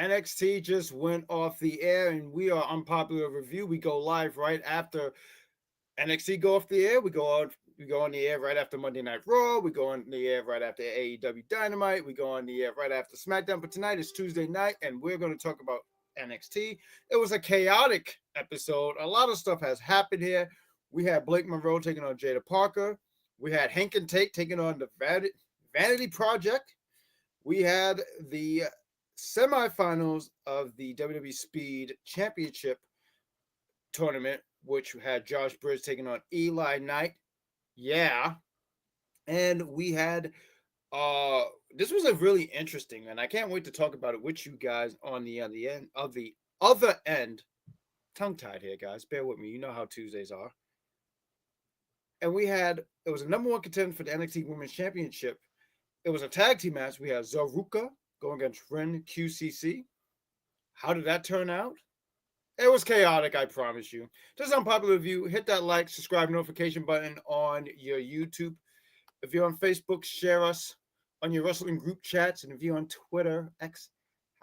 NXT just went off the air, and we are Unpopular Review. We go live right after NXT go off the air. We go on the air right after Monday Night Raw. We go on the air right after AEW Dynamite. We go on the air right after SmackDown. But tonight is Tuesday night, and we're going to talk about NXT. It was a chaotic episode. A lot of stuff has happened here. We had Blake Monroe taking on Jada Parker. We had Hank and Tate taking on the Vanity Project. We had the semifinals of the WWE Speed Championship tournament, which had Josh Briggs taking on Eli Knight. Yeah. And we had this was a really interesting, and I can't wait to talk about it with you guys on the end of the other end. Tongue tied here, guys. Bear with me. You know how Tuesdays are. And it was a number one contender for the NXT Women's Championship. It was a tag team match. We had Ruca going against Wren QCC. How did that turn out? It was chaotic, I promise you. Just Unpopular Review. Hit that like, subscribe, notification button on your YouTube. If you're on Facebook, share us on your wrestling group chats. And if you're on Twitter, X,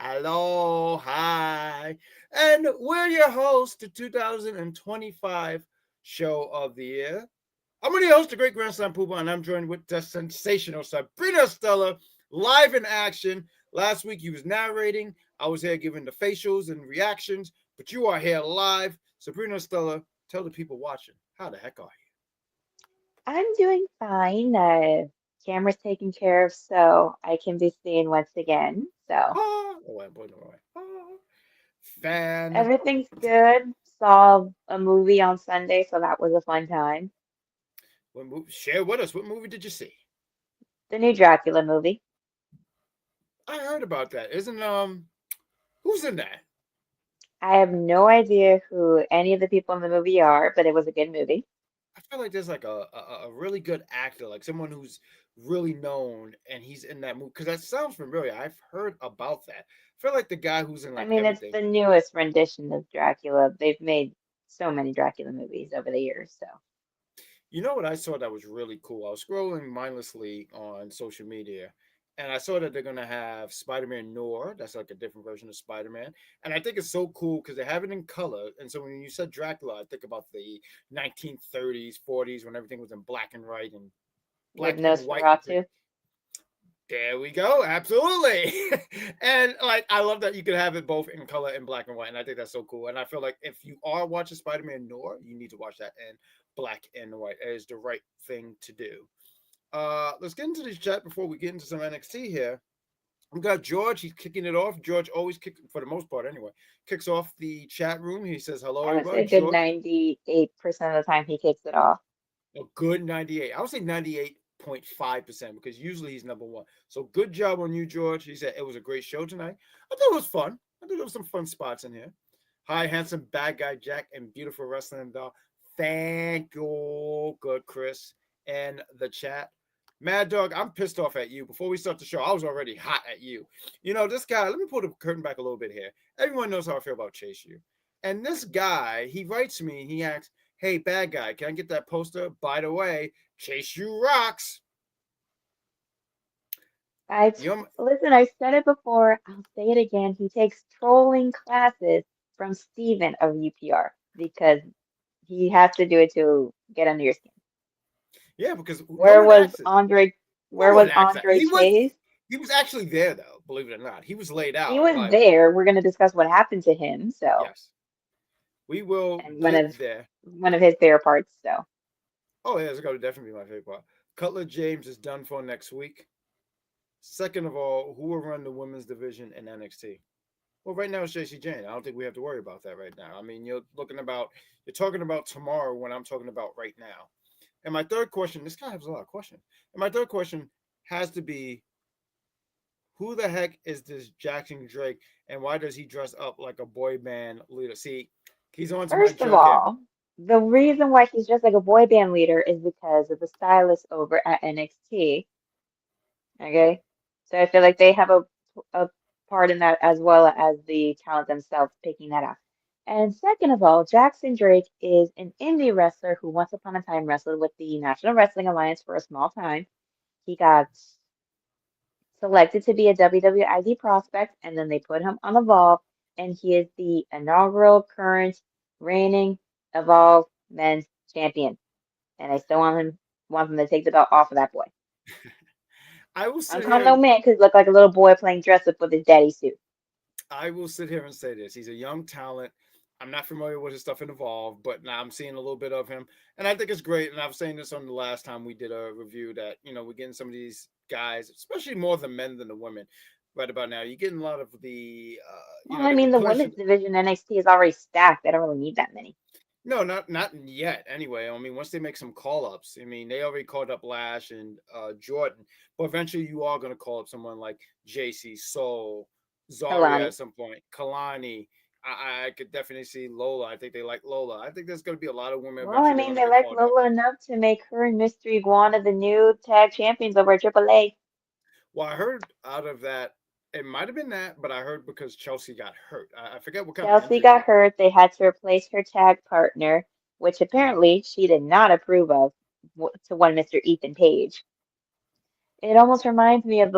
hello, hi. And we're your host, the 2025 show of the year. I'm going to host the Great Grand Slam Pooba, and I'm joined with the sensational Sabrina Stella, live in action. Last week, he was narrating. I was here giving the facials and reactions, but you are here live. Sabrina Stella, tell the people watching, how the heck are you? I'm doing fine. Camera's taken care of, so I can be seen once again. So Fan. everything's good. Saw a movie on Sunday, so that was a fun time. Share with us. What movie did you see? The new Dracula movie. I heard about that. Isn't who's in that? I have no idea who any of the people in the movie are, but it was a good movie. I feel like there's like a really good actor, like someone who's really known, and he's in that movie because that sounds familiar. I've heard about that. I feel like the guy who's in I like mean, it's everything. the newest rendition of Dracula. They've made so many Dracula movies over the years, so. You know what I saw that was really cool? I was scrolling mindlessly on social media, and I saw that they're gonna have Spider-Man Noir. That's like a different version of Spider-Man, and I think it's so cool because they have it in color. And so when you said Dracula, I think about the 1930s, 40s when everything was in black and white and With black and white. Nosferatu. There we go. Absolutely. And like I love that you can have it both in color and black and white. And I think that's so cool. And I feel like if you are watching Spider-Man Noir, you need to watch that in black and white. It is the right thing to do. Let's get into this chat before we get into some NXT here. We got George. He's kicking it off. George always kicks, for the most part anyway, kicks off the chat room. He says, hello, I would say everybody. a good George, 98% of the time he kicks it off. a good 98. I would say 98.5% because usually he's number one. So good job on you, George. He said it was a great show tonight. I thought it was fun. I thought there was some fun spots in here. Hi, handsome bad guy Jack and beautiful wrestling doll. Thank you, good Chris, and the chat. Mad Dog, I'm pissed off at you. Before we start the show, I was already hot at you. You know, this guy, let me pull the curtain back a little bit here. Everyone knows how I feel about Chase U. And this guy, he writes me, he asks, hey, bad guy, can I get that poster? By the way, Chase U rocks. Listen, I said it before, I'll say it again. He takes trolling classes from Steven of UPR because he has to do it to get under your skin. Yeah, because no Where one was acts it. Andre? No Where one was acts that. Andre Chase? He was actually there though, believe it or not. He was laid He out, was but there. We're going to discuss what happened to him. So, yes, we will and get there. one of his favorite parts. So, Oh, yeah, it's going to definitely be my favorite part. Cutler James is done for next week. Second of all, who will run the women's division in NXT? Well, right now it's JC Jane. I don't think we have to worry about that right now. I mean, you're talking about tomorrow when I'm talking about right now. And my third question, this guy has a lot of questions. And my third question has to be, who the heck is this Jackson Drake, and why does he dress up like a boy band leader? See, he's on to my first of joke here. all, the reason why he's just like a boy band leader is because of the stylist over at NXT. Okay. So I feel like they have a part in that as well as the talent themselves picking that up. And second of all, Jackson Drake is an indie wrestler who once upon a time wrestled with the National Wrestling Alliance for a small time. He got selected to be a WWID prospect, and then they put him on Evolve, and he is the inaugural current reigning Evolve Men's Champion. And I still want them to take the belt off of that boy. I will I don't sit call him here no and man because he looked like a little boy playing dress up with his daddy suit. I will sit here and say this. He's a young talent. I'm not familiar with his stuff in Evolve, but now I'm seeing a little bit of him. And I think it's great. And I was saying this on the last time we did a review that, we're getting some of these guys, especially more the men than the women, right about now. You're getting a lot of the, Well, I they're mean, the replenishing. women's division NXT is already stacked. They don't really need that many. No, not yet. Anyway, I mean, once they make some call ups, I mean, they already called up Lash and Jordan, but eventually you are going to call up someone like JC Soul, Zaria at Kalani. some point, Kalani. I could definitely see Lola. I think they like Lola. I think there's going to be a lot of women Well, I eventually. They're mean, going to they get like called up. Lola enough to make her and Mystery Iguana the new tag champions over at AAA. Well, I heard out of that, it might have been that, but I heard because Chelsea got hurt. I forget what kind of Chelsea injury she got got. hurt. They had to replace her tag partner, which Mhm. apparently she did not approve of, to one Mr. Ethan Page. It almost reminds me of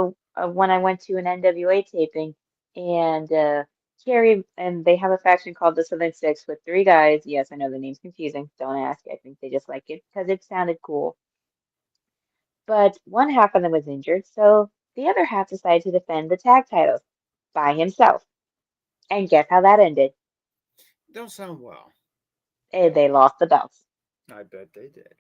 when I went to an NWA taping, and Carrie, and they have a faction called the Southern Six with three guys. Yes, I know the name's confusing. Don't ask. I think they just like it because it sounded cool. But one half of them was injured, so the other half decided to defend the tag titles by himself. And guess how that ended? Don't sound well. They lost the belts. I bet they did.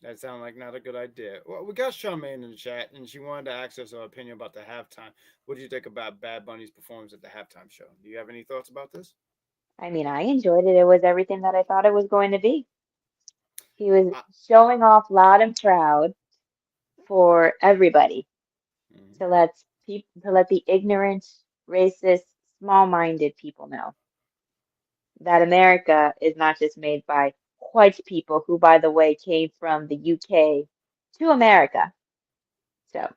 That sounds like not a good idea. Well, we got Charmaine in the chat, and she wanted to ask us our opinion about the halftime. What do you think about Bad Bunny's performance at the halftime show? Do you have any thoughts about this? I mean, I enjoyed it. It was everything that I thought it was going to be. He was I, showing off loud and proud for everybody mhm. to let the ignorant, racist, small-minded people know that America is not just made by white people who, by the way, came from the UK to America. So,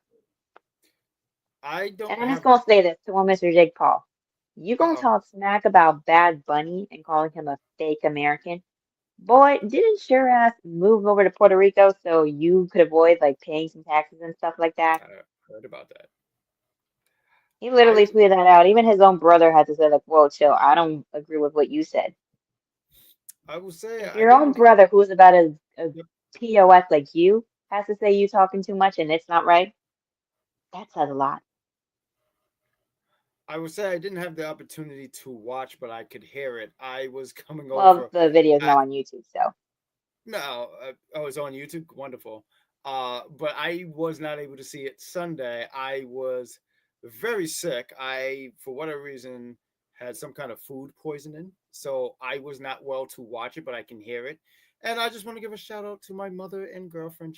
I and don't I'm just have. gonna say this to one Mr. Jake Paul. You gonna Oh, talk smack about Bad Bunny and calling him a fake American? Boy, didn't your ass move over to Puerto Rico so you could avoid like paying some taxes and stuff like that? I heard about that. He literally I tweeted that out. Even his own brother had to say, like, whoa, chill. I don't agree with what you said. I will say If I your own didn't. brother, who's about a POS like you, has to say you talking too much and it's not right, that says a lot. I would say I didn't have the opportunity to watch, but I could hear it. I was coming Well, over. the video's now on YouTube, so. No, oh, it's on YouTube. Wonderful. But I was not able to see it Sunday. I was very sick. I, for whatever reason, had some kind of food poisoning, so I was not well to watch it, but I can hear it. And I just want to give a shout out to my mother and girlfriend.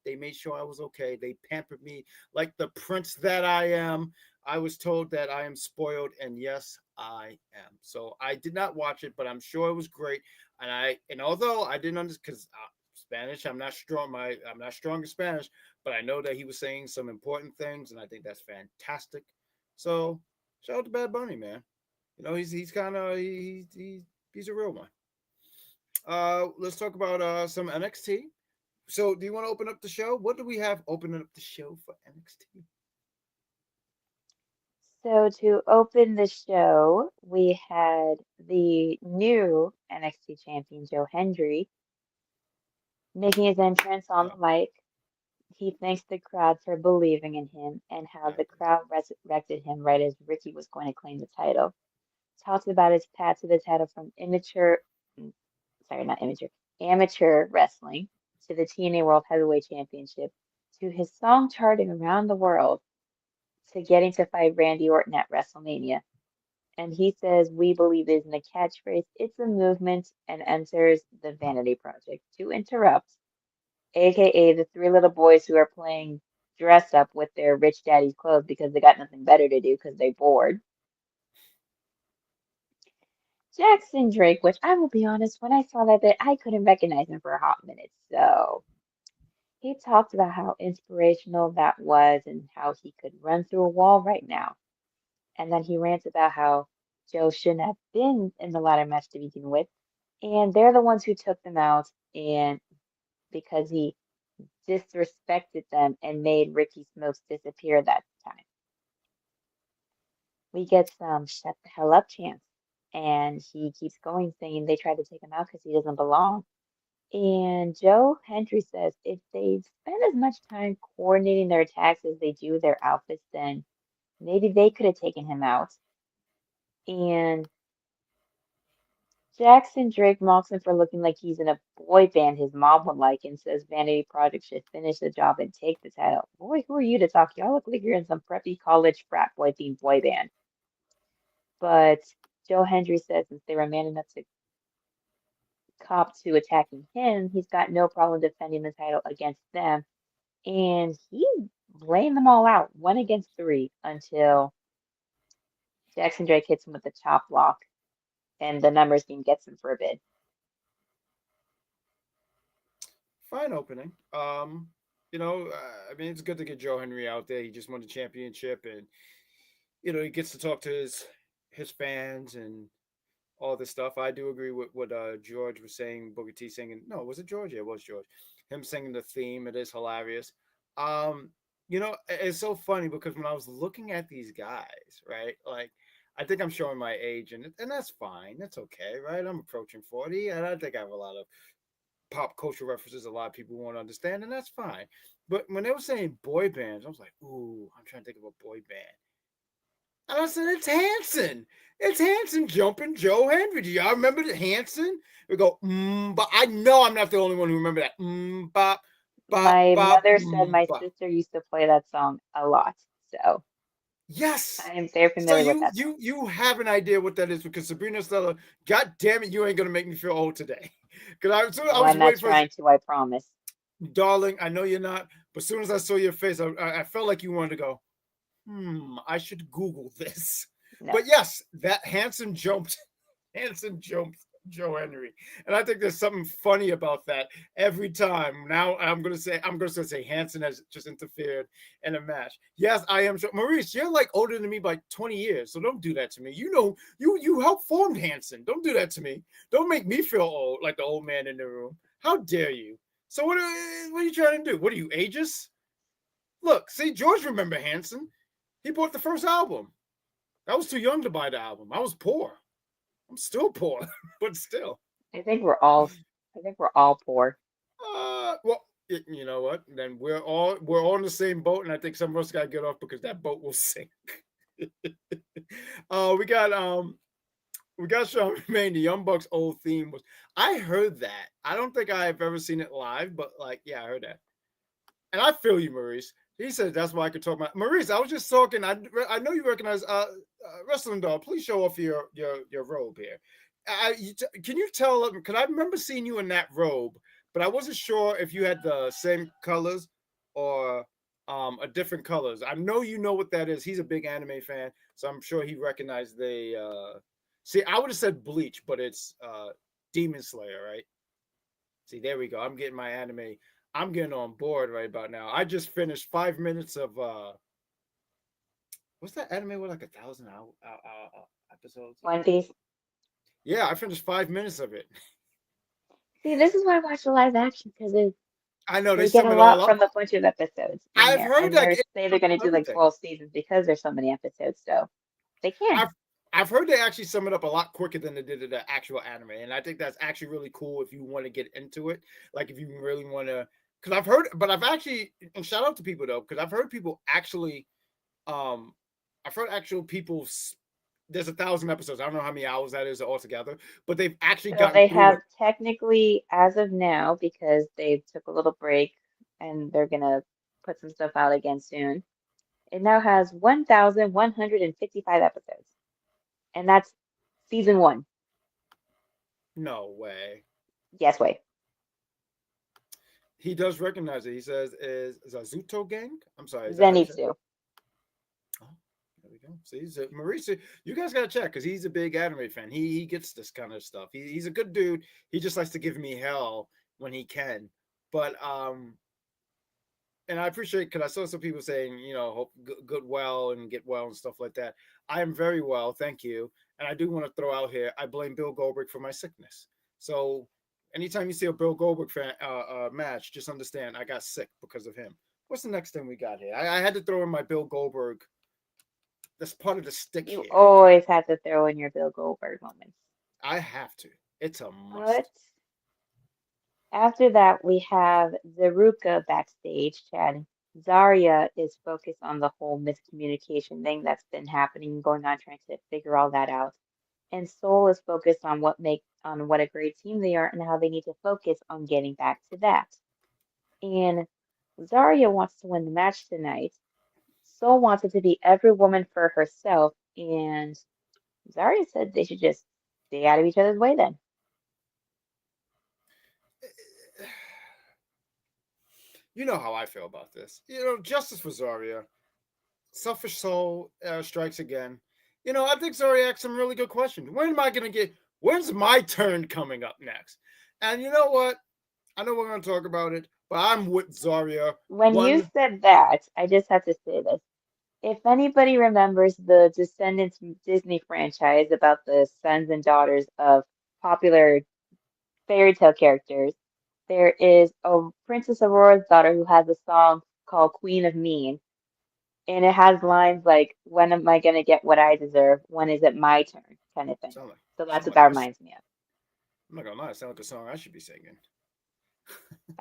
They made sure I was okay. They pampered me like the prince that I am. I was told that I am spoiled, and yes, I am. So I did not watch it, but I'm sure it was great. And although I didn't understand because Spanish, I'm not strong in Spanish, but I know that he was saying some important things, and I think that's fantastic. So shout out to Bad Bunny, man. He's kind of he's a real one. Let's talk about some NXT. So, do you want to open up the show? What do we have opening up the show for NXT? So to open the show, we had the new NXT champion, Joe Hendry, making his entrance on Oh, the mic. He thanks the crowd for believing in him and how I the crowd resurrected him right as Ricky was going to claim the title. Talks about his path to the title from mm, sorry, not immature, amateur wrestling to the TNA World Heavyweight Championship to his song charting around the world to getting to fight Randy Orton at WrestleMania. And he says, we believe isn't a catchphrase, it's a movement, and enters the Vanity Project to interrupt, aka the three little boys who are playing dress up with their rich daddy's clothes because they got nothing better to do because they're bored. Jackson Drake, which I will be honest, when I saw that bit, I couldn't recognize him for a hot minute. So he talked about how inspirational that was and how he could run through a wall right now. And then he rants about how Joe shouldn't have been in the ladder match to begin with. And they're the ones who took them out and because he disrespected them and made Ricky Smokes disappear that time. we get some shut the hell up chants. And he keeps going saying they tried to take him out because he doesn't belong. And Joe Hendry says if they spend as much time coordinating their attacks as they do their outfits, then maybe they could have taken him out. And Jackson Drake mocks him for looking like he's in a boy band his mom would like and says Vanity Project should finish the job and take the title. Boy, who are you to talk? Y'all look like you're in some preppy college frat boy themed boy band. But Joe Hendry says since they were man enough to cop to attacking him, he's got no problem defending the title against them. And he laying them all out, 1 against 3, until Jackson Drake hits him with the chop block, and the numbers game gets him for a bid. Fine opening. I mean, it's good to get Joe Henry out there. He just won the championship, and he gets to talk to his fans and all this stuff. I do agree with what George was saying. Booker T singing. No, was it George? Yeah, it was George. Him singing the theme. It is hilarious. It's so funny because when I was looking at these guys, right, like I think I'm showing my age, and that's fine. That's okay, right? I'm approaching 40, and I think I have a lot of pop culture references a lot of people won't understand, and that's fine. But when they were saying boy bands, I was like, ooh, I'm trying to think of a boy band. And I said, it's Hanson. It's Hanson jumping Joe Hendry. Do y'all remember the Hanson? We go, but I know I'm not the only one who remember that. Bop, bop, My bop, mother said my bop. sister used to play that song a lot, so Yes. I am very So familiar with that song. you have an idea what that is because Sabrina Stella, God damn it, you ain't gonna make me feel old today. Because I Oh, was I'm not waiting for trying to, I promise. darling, I know you're not, but as soon as I saw your face, I felt like you wanted to go, I should Google this. No. But yes, that Hanson jumped, Hanson jumped Joe Henry. And I think there's something funny about that every time. Now I'm gonna say Hanson has just interfered in a match. Yes, I am sure. Maurice, you're like older than me by 20 years, so don't do that to me. You helped form Hanson. Don't do that to me. Don't make me feel old like the old man in the room. How dare you? So what are you trying to do? What are you, ages? Look, see, George remember Hanson. He bought the first album. I was too young to buy the album. I was poor. I'm still poor, but still. I think we're all poor. Well, you know what? Then we're all in the same boat, and I think some of us got to get off because that boat will sink. uh, we got um, we got Sean Remain. The Young Bucks old theme was. I heard that. I don't think I've ever seen it live, but like, yeah, I heard that. And I feel you, Maurice. He said that's why I could talk about Maurice. I was just talking. I know you recognize wrestling doll. Please show off your robe here. Can you tell? Because I remember seeing you in that robe, but I wasn't sure if you had the same colors or a different colors. I know you know what that is. He's a big anime fan, so I'm sure he recognized the. See, I would have said Bleach, but it's Demon Slayer, right? See, there we go. I'm getting my anime. I'm getting on board right about now. I just finished 5 minutes of what's that anime with like 1,000 episodes? One Piece. Yeah, I finished 5 minutes of it. See, this is why I watch the live action because I know they they get sum a it all lot up. from a bunch of episodes in I've there, heard and that they say they're going to do like everything. 12 seasons because there's so many episodes, so they can. I've heard they actually sum it up a lot quicker than they did the actual anime, and I think that's actually really cool if you want to get into it. Like if you really want to, because I've actually, and shout out to people though, because I've heard people actually, um, I've heard actual people. There's 1,000 episodes. I don't know how many hours that is altogether, but they've actually So gotten they through have it. technically, as of now, because they took a little break and they're going to put some stuff out again soon, it now has 1,155 episodes. And that's season 1. No way. Yes, wait. He does recognize it. He says, "Is Zazuto Gang?" I'm sorry. Is that how you say it? Zenitsu. Oh, there we go. See, Mauricio, you guys gotta check because he's a big anime fan. He gets this kind of stuff. He's a good dude. He just likes to give me hell when he can. But and I appreciate because I saw some people saying, hope good well and get well and stuff like that. I am very well, thank you. And I do want to throw out here, I blame Bill Goldberg for my sickness. So anytime you see a Bill Goldberg match, just understand I got sick because of him. What's the next thing we got here? I had to throw in my Bill Goldberg That's part of the stick You here. always have to throw in your Bill Goldberg moments. I have to. It's a must. But after that, we have Ruca backstage chatting. Zaria is focused on the whole miscommunication thing that's been happening, going on, trying to figure all that out. And Soul is focused on what a great team they are and how they need to focus on getting back to that. And Zaria wants to win the match tonight. Soul wants it to be every woman for herself, and Zaria said they should just stay out of each other's way then. You know how I feel about this. Justice for Zaria. Selfish Soul strikes again. I think Zaria asked some really good questions. When's my turn coming up next? And you know what? I know we're going to talk about it, but I'm with Zaria. When you said that, I just have to say this. If anybody remembers the Descendants Disney franchise about the sons and daughters of popular fairy tale characters, there is a Princess Aurora's daughter who has a song called Queen of Mean, and it has lines like, "When am I gonna get what I deserve? When is it my turn?" kind of thing. So that's what that reminds me of. I'm not gonna lie, it sounds like a song I should be singing.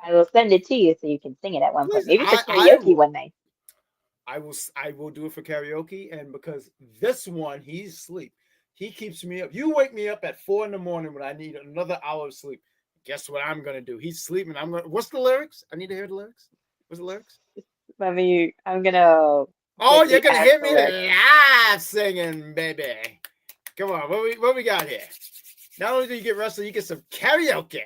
I will send it to you so you can sing it at one point. Please, Maybe for karaoke one night. I will do it for karaoke, and because this one, he's asleep. He keeps me up. You wake me up at 4 a.m. when I need another hour of sleep. Guess what I'm gonna do? He's sleeping. What's the lyrics? I need to hear the lyrics. What's the lyrics? I'm gonna. Oh, you're gonna hear me live singing, baby. Come on, what we got here? Not only do you get wrestling, you get some karaoke.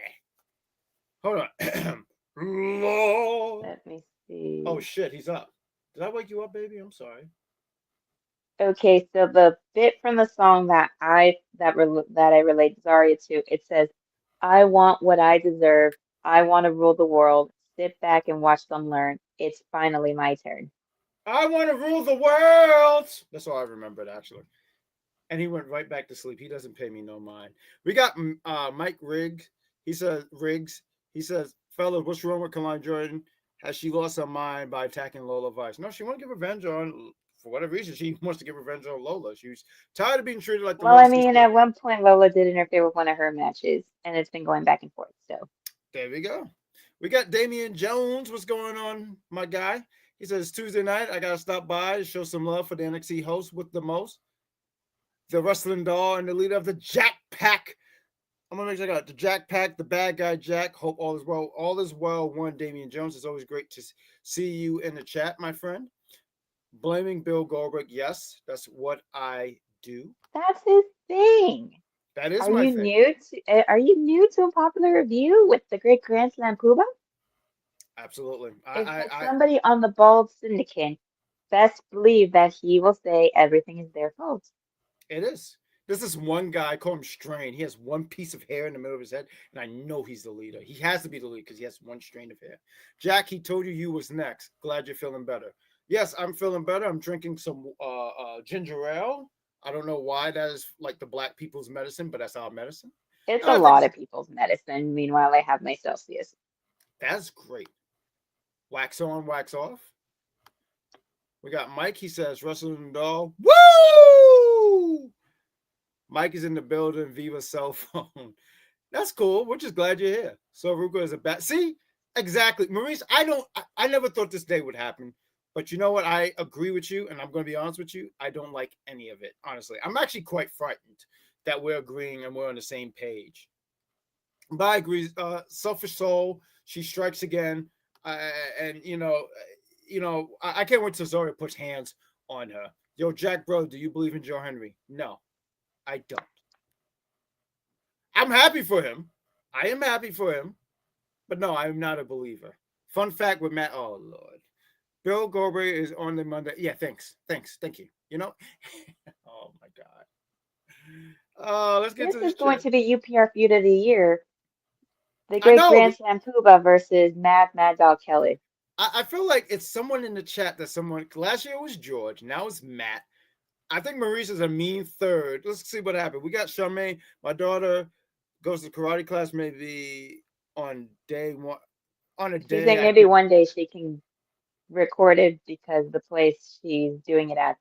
Hold on. Lord. Let me see. Oh shit, he's up. Did I wake you up, baby? I'm sorry. Okay, so the bit from the song that I relate Zaria to, it says, "I want what I deserve. I want to rule the world. Sit back and watch them learn. It's finally my turn." I want to rule the world. That's all I remembered, actually. And he went right back to sleep. He doesn't pay me no mind. We got Mike Riggs. He says, fellas, what's wrong with Kalani Jordan? Has she lost her mind by attacking Lola Vice? No, she wants to get revenge for whatever reason, she wants to get revenge on Lola. She's tired of being treated like the Well, I mean, at one point, Lola did interfere with one of her matches, and it's been going back and forth. So there we go. We got Damian Jones. What's going on, my guy? He says, Tuesday night, I got to stop by to show some love for the NXT host with the most. The wrestling doll and the leader of the Jack Pack. I'm going to make sure I got the Jack Pack, the bad guy Jack. Hope all is well. All is well. One, Damian Jones. It's always great to see you in the chat, my friend. Blaming Bill Goldberg. Yes, that's what I do. That's his thing. That is my thing. Are you new to Unpopular Review with the great Grand Slam Poobah? Absolutely. If somebody on the Bald Syndicate, best believe that he will say everything is their fault. It is. There's this one guy, I call him Strain. He has one piece of hair in the middle of his head, and I know he's the leader. He has to be the leader because he has one strain of hair. Jack, he told you was next. Glad you're feeling better. Yes, I'm feeling better. I'm drinking some ginger ale. I don't know why that is like the black people's medicine, but that's our medicine. It's a lot of people's medicine. Meanwhile, I have my Celsius. That's great. Wax on, wax off. We got Mike. He says, wrestling doll. Woo! Mike is in the building. Viva cell phone. That's cool. We're just glad you're here. So Ruca is a bat. See? Exactly. Maurice, I never thought this day would happen. But you know what? I agree with you, and I'm going to be honest with you. I don't like any of it, honestly. I'm actually quite frightened that we're agreeing and we're on the same page. But I agree. Selfish Soul, she strikes again. And, I can't wait till Zaria puts hands on her. Yo, Jack, bro, do you believe in Joe Hendry? No, I don't. I'm happy for him. I am happy for him. But no, I'm not a believer. Fun fact with Matt. Oh, Lord. Bill Goldberg is on the Monday. Yeah, thanks. Thank you. Oh, my God. Let's get to this. This is going to be UPR Feud of the Year. The Great Grand Slam Poobah versus Mad Dog Kelly. I feel like it's someone in the chat last year it was George, now it's Matt. I think Maurice is a mean third. Let's see what happened. We got Charmaine. My daughter goes to karate class maybe on day one. On a day. She's saying maybe one day she can record it because the place she's doing it at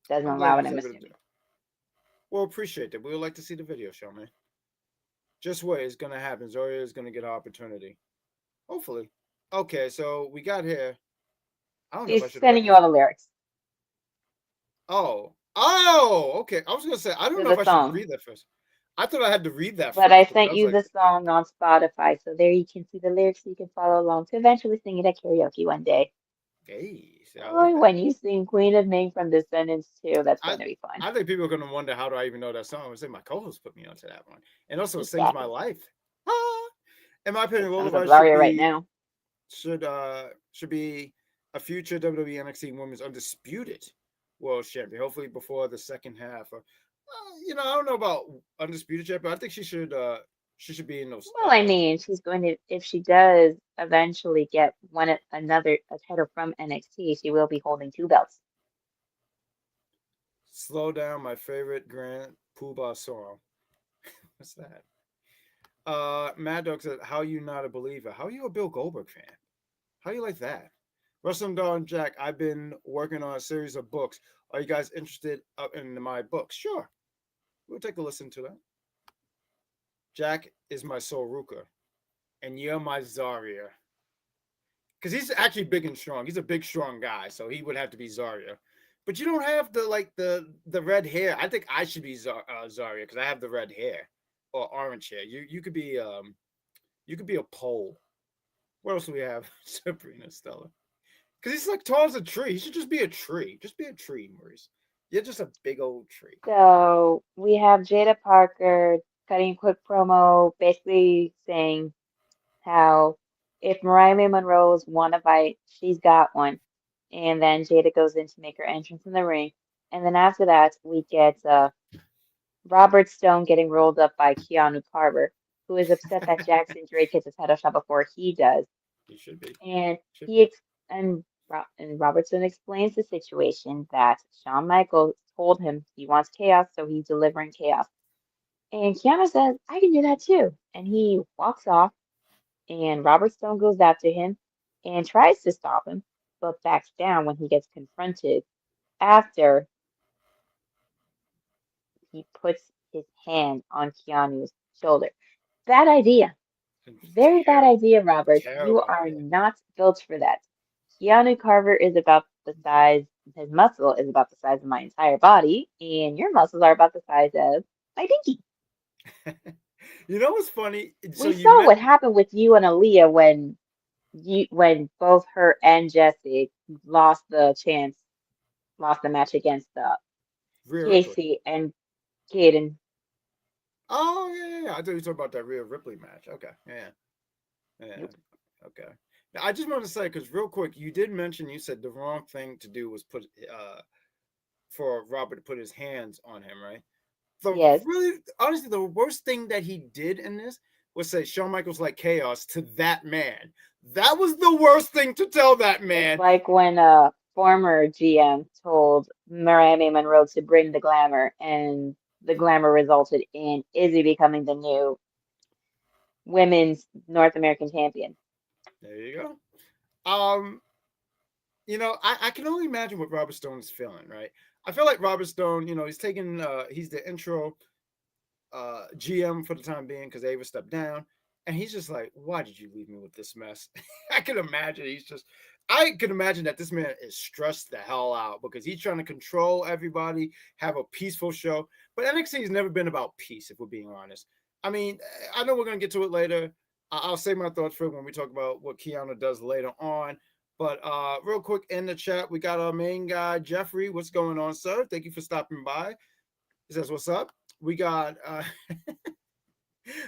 Doesn't I'm glad allow it, he's I'm able to do assuming. it. Well, appreciate that. We would like to see the video show, man. Just wait, it's gonna happen. Zaria is gonna get an opportunity. Hopefully. Okay, so we got here. I don't know if I She's should have read sending you this. all the lyrics Oh, okay. I was gonna say I don't to know if the I should song. read that first. I thought I had to read that But I first because I sent was you like, the song on Spotify, so there you can see the lyrics so you can follow along to eventually sing it at karaoke one day. "Hey, see, I like Or that." when you sing Queen of Ming from Descendants too, that's I going to be fun. I think people are gonna wonder how do I even know that song. I would say my co-host put me onto that one, and also it sings my Exactly. life. Ah! In my opinion, That Will sounds like Levice should Zaria right be now. should be a future WWE NXT Women's Undisputed World Champion. Hopefully before the second half. I don't know about Undisputed Champion. I think she should be in those. Well, I mean, she's going to, if she does eventually get another a title from NXT, she will be holding two belts. Slow Down, my favorite Grand Poobah song. What's that? Mad Dog said, "How you not a believer? How you a Bill Goldberg fan? How you like that?" Wrestling Dawn Jack, I've been working on a series of books. Are you guys interested in my books? Sure, we'll take a listen to that. Jack is my soul Ruka, and you're my Zaria. Because he's actually big and strong. He's a big, strong guy, so he would have to be Zaria. But you don't have the red hair. I think I should be Zaria because I have the red hair or orange hair. You could be a pole. What else do we have? Sabrina Stella. Because he's like tall as a tree. He should just be a tree. Just be a tree, Maurice. You're just a big old tree. So we have Jada Parker cutting a quick promo, basically saying how if Mariah May Monroe's won a fight, she's got one. And then Jada goes in to make her entrance in the ring. And then after that, we get Robert Stone getting rolled up by Keanu Carver, who is upset that Jackson Drake hits his title shot before he does. He should be. And Should he be. ex and Robertson explains the situation that Shawn Michaels told him he wants chaos, so he's delivering chaos. And Keanu says, I can do that too. And he walks off, and Robert Stone goes after him and tries to stop him, but backs down when he gets confronted after he puts his hand on Keanu's shoulder. Bad idea. Very bad Terrible. idea, Robert. You Terrible are idea. not built for that. Keanu Carver is about the size, his muscle is about the size of my entire body, and your muscles are about the size of my pinky. You know what's funny? So We you saw met what happened with you and Aaliyah when both her and Jesse lost the match against Rhea Ripley. Casey and Kaden. Oh yeah. I thought you were talking about that Rhea Ripley match. Okay, yeah, yeah. Nope. Okay. Now, I just want to say because real quick, you did mention you said the wrong thing to do was put for Robert to put his hands on him, right? The Yes. really honestly, the worst thing that he did in this was say Shawn Michaels like chaos to that man. That was the worst thing to tell that It's man. like when a former GM told Mariah May Monroe to bring the glamour, and the glamour resulted in Izzy becoming the new women's North American champion. There you go. I can only imagine what Robert Stone is feeling, right? I feel like Robert Stone, he's the intro GM for the time being because Ava stepped down. And he's just like, why did you leave me with this mess? I can imagine that this man is stressed the hell out because he's trying to control everybody, have a peaceful show. But NXT has never been about peace, if we're being honest. I mean, I know we're going to get to it later. I'll say my thoughts for when we talk about what Keanu does later on. But real quick in the chat, we got our main guy, Jeffrey. What's going on, sir? Thank you for stopping by. He says, what's up? We got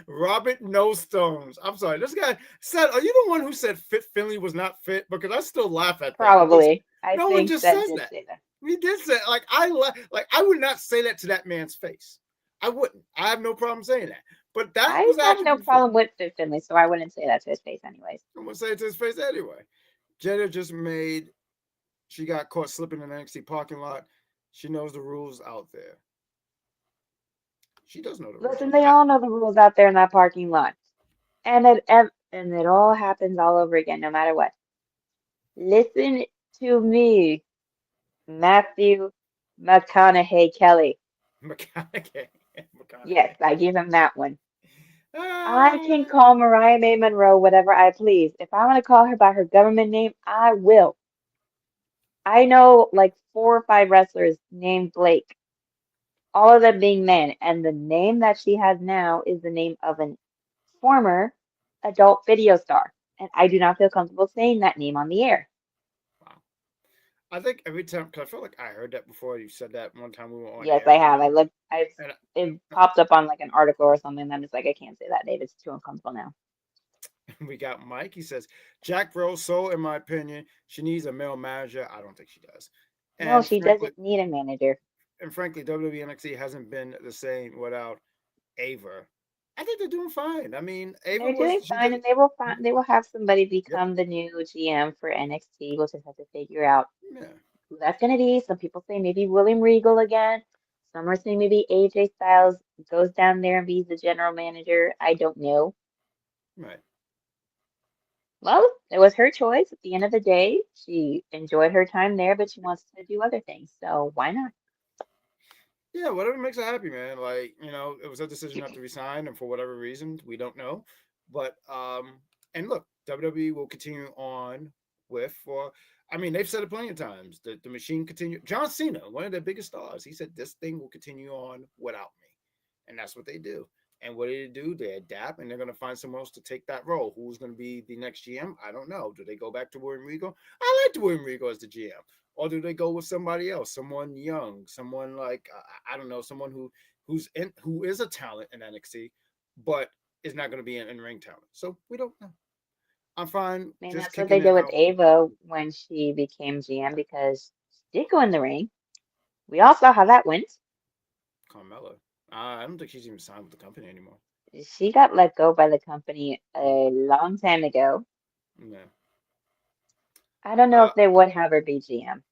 Robert No Stones. I'm sorry. This guy said, are you the one who said Fit Finley was not fit? Because I still laugh at that. Because Probably. I no one think just Seth says did that. say that. He did say I would not say that to that man's face. I wouldn't. I have no problem saying that. But that I was have actually no pretty funny. problem with Fit Finley, so I wouldn't say that to his face anyways. I'm gonna say it to his face anyway. Jada just made she got caught slipping in the NXT parking lot. She knows the rules out there. She does know the Listen, rules. they all know the rules out there in that parking lot. And it all happens all over again, no matter what. Listen to me, Matthew McConaughey Kelly. McConaughey. Yes, McConaughey. I give him that one. I can Ah, call Mariah May Monroe whatever I please. If I want to call her by her government name, I will. I know like 4 or 5 wrestlers named Blake, all of them being men, and the name that she has now is the name of an former adult video star. And I do not feel comfortable saying that name on the air. wow. I think every time, because I feel like I heard that before. You said that one time we were on Yes, air, I have. I looked, and it popped up on like an article or something, and I'm just like, I can't say that name. It's too uncomfortable now. we got Mike. He says Jack Rose. So, in my opinion, she needs a male manager. I don't think she does. No, And she frankly, doesn't need a manager. WWE NXT hasn't been the same without Ava. I think they're doing fine. I mean, Ava They're was doing she fine, did. and they will have somebody Yep. become the new GM for NXT. We'll just have to figure out Yeah. who that's going to be. Some people say maybe William Regal again. Some are saying maybe AJ Styles goes down there and be the general manager. I don't know. Right. Well, it was her choice. At the end of the day, she enjoyed her time there, but she wants to do other things. So why not? Yeah, whatever makes her happy, man. Like, it was a decision not to resign, and for whatever reason, we don't know. But and look, WWE will continue on with for. I mean, they've said it plenty of times. The machine continue. John Cena, one of their biggest stars, he said this thing will continue on without me, and that's what they do. And what do they do? They adapt, and they're going to find someone else to take that role. Who's going to be the next GM? I don't know. Do they go back to William Regal? I like William Regal as the GM, or do they go with somebody else, someone young, someone like I don't know, someone who is a talent in NXT, but is not going to be an in ring talent. So we don't know. I'm fine I mean, just that's what they kicking it did with out with Ava when she became GM because she did go in the ring. We all saw how that went. Carmella. I don't think she's even signed with the company anymore. She got let go by the company a long time ago. Yeah. I don't know Uh, if they would have her be GM.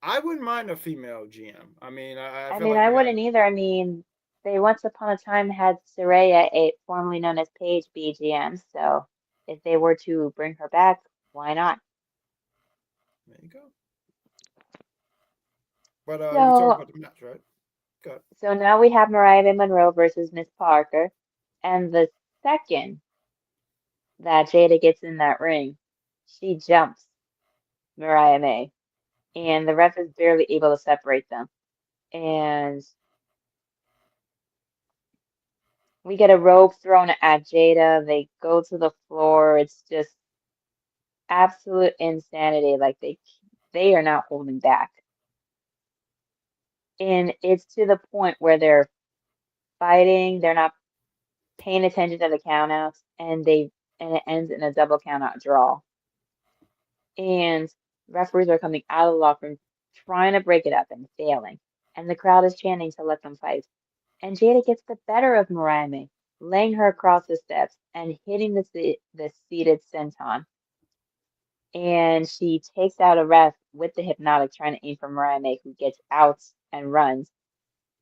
I wouldn't mind a female GM. I mean, I I feel mean, like I we got wouldn't either. I mean, they once upon a time had Saraya, formerly known as Paige, be GM. So if they were to bring her back, why not? there you go. But you were talking So, about the match, right? Good. so now we have Mariah Monroe versus Miss Parker, and the second that Jada gets in that ring, she jumps Mariah May, and the ref is barely able to separate them. And we get a rope thrown at Jada. They go to the floor. It's just absolute insanity. Like they are not holding back. And it's to the point where they're fighting, they're not paying attention to the countouts, and it ends in a double countout draw. And referees are coming out of the locker room trying to break it up and failing. And the crowd is chanting to let them fight. And Jada gets the better of Mariah May, laying her across the steps and hitting the seated senton. And she takes out a ref with the hypnotic, trying to aim for Mariah May, who gets out and runs.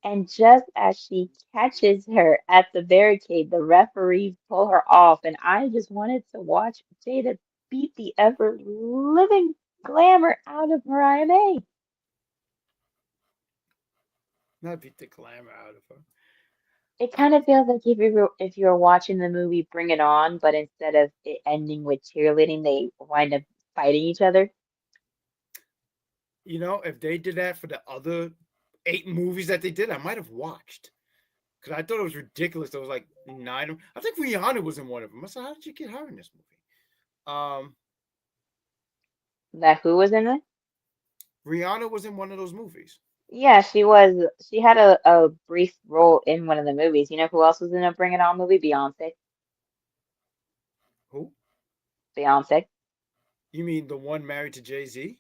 And just as she catches her at the barricade, the referees pull her off. And I just wanted to watch Jada beat the ever living glamour out of Mariah May. Not beat the glamour out of her. It kind of feels like if you're watching the movie Bring It On, but instead of it ending with cheerleading, they wind up fighting each other. If they did that for the other 8 movies that they did, I might have watched. Because I thought it was ridiculous. There was like 9. I think Rihanna was in one of them. I said, how did you get her in this movie? That who was in it? Rihanna was in one of those movies. Yeah, she was. She had a brief role in one of the movies. You know who else was in a Bring It On movie? Beyonce. Who? Beyonce. You mean the one married to Jay-Z?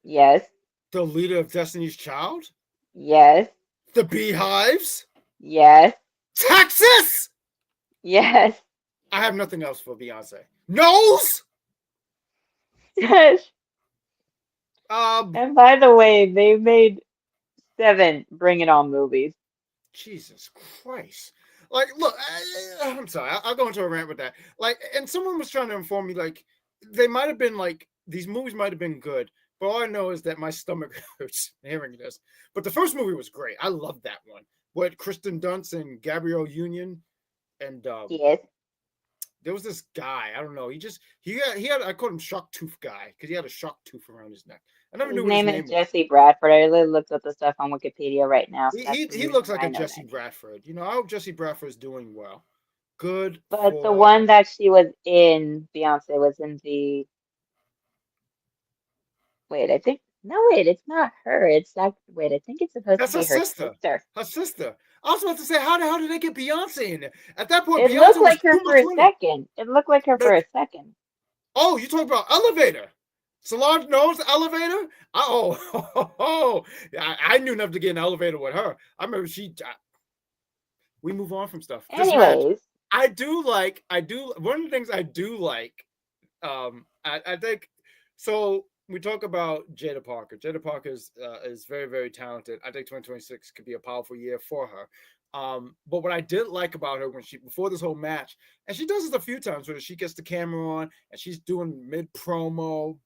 Yes. The leader of Destiny's Child? Yes. The Beehives? Yes. Texas? Yes. I have nothing else for Beyonce. Nose? Yes. Um, And by the way, they made 7 Bring It On movies. Jesus Christ. Like, look, I'm sorry. I'll go into a rant with that. Like, and someone was trying to inform me, like, they might have been, like, these movies might have been good, But all I know is that my stomach hurts hearing this. But the first movie was great. I loved that one. What Kristen Dunst and Gabrielle Union and Yes. there was this guy. I don't know. He had I called him Shark Tooth guy because he had a shark tooth around his neck. I never His knew what his name is name was. Jesse Bradford. I literally looked up the stuff on Wikipedia right now, so He that's he, the he reason looks why like I a know Jesse that name. Bradford. I hope Jesse Bradford is doing well. Good But the for one that she was in, Beyonce was in the. Wait, I think. No, wait, it's not her. It's like, wait, I think it's supposed to that's her be her sister. sister. Her sister. I was about to say, how the hell did they get Beyonce in there? At that point, It looked Beyonce was like her too for much a money. second. It looked like her for But a second. oh, you talking about Elevator? Solange knows the Elevator. I knew enough to get in an elevator with her. I remember we move on from stuff. This match, Anyways, I do one of the things I do like. I think so. We talk about Jada Parker. Jada Parker is very very talented. I think 2026 could be a powerful year for her. But what I did like about her when she before this whole match, and she does this a few times, where she gets the camera on and she's doing mid promo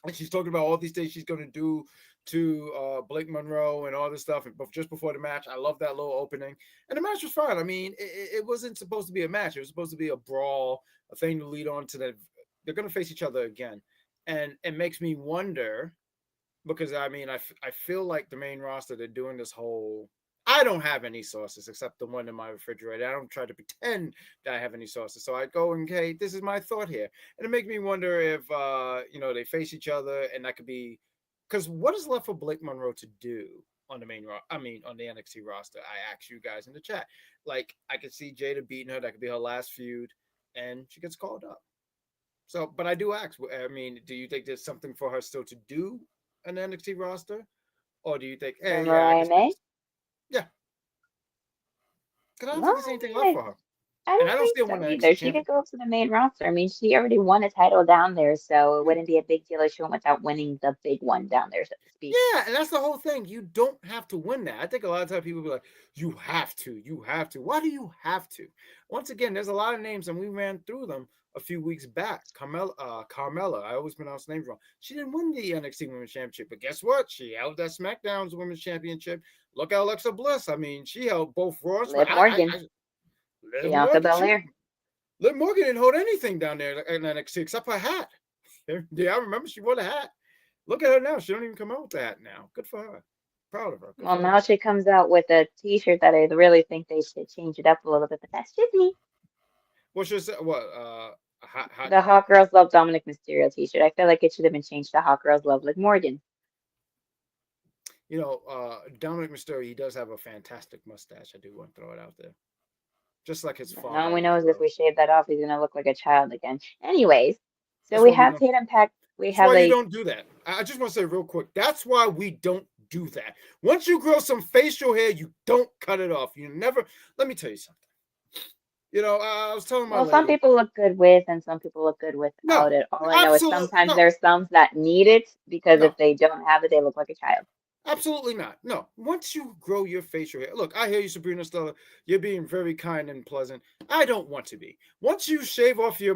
and she's talking about all these things she's going to do to Blake Monroe and all this stuff. And just before the match, I love that little opening. And the match was fine. I mean, it wasn't supposed to be a match. It was supposed to be a brawl, a thing to lead on to that. They're going to face each other again. And it makes me wonder because I mean, I feel like the main roster, they're doing this whole. I don't have any sources except the one in my refrigerator. I don't try to pretend that I have any sources. So I go and, hey, this is my thought here. And it makes me wonder if, they face each other and that could be. Because what is left for Blake Monroe to do on the on the NXT roster? I asked you guys in the chat. Like, I could see Jada beating her. That could be her last feud. And she gets called up. So, but I do ask, I mean, do you think there's something for her still to do an NXT roster? Or do you think, for hey, yeah, I Mariah guess we May? just, yeah, because I don't No, think there's I anything left mean, for her. I And don't I don't think see her so winning the either. NXT She could champion. go up to the main roster. I mean, she already won a title down there, so it Yeah. wouldn't be a big deal if she went without winning the big one down there, so to speak. Yeah, and that's the whole thing. You don't have to win that. I think a lot of times people be like, you have to, you have to. Why do you have to? Once again, there's a lot of names, and we ran through them a few weeks back. Carmella, I always pronounce names wrong. She didn't win the NXT Women's Championship, but guess what? She held that SmackDown's Women's Championship. Look at Alexa Bliss. I mean, she held both Raws. Liv Morgan, Liv Bianca Morgan, Belair. Liv Morgan didn't hold anything down there in NXT except her hat. Yeah, I remember she wore the hat. Look at her now. She don't even come out with that now. Good for her. Proud of her. Good Well, for her. now she comes out with a t-shirt that I really think they should change it up a little bit, but that's just me. What's your what? Hot. The Hot Girls Love Dominic Mysterio t-shirt. I feel like it should have been changed to Hot Girls Love Liv Morgan. Dominic Mysterio. He does have a fantastic mustache. I do want to throw it out there. Just like his And father, all we know is if LeFleur. we shave that off, he's gonna look like a child again. Anyways, so That's we why we have don't. Tatum Pack. We That's have why you like, don't do that. I just want to say real quick. That's why we don't do that. Once you grow some facial hair, you don't cut it off. You never. Let me tell you something. I was telling my well, some lady. people look good with and some people look good without No, it. All I know is absolutely sometimes no, there's some that need it because no. if they don't have it, they look like a child. Absolutely not. No. Once you grow your facial hair, look, I hear you, Sabrina Stella. You're being very kind and pleasant. I don't want to be. Once you shave off your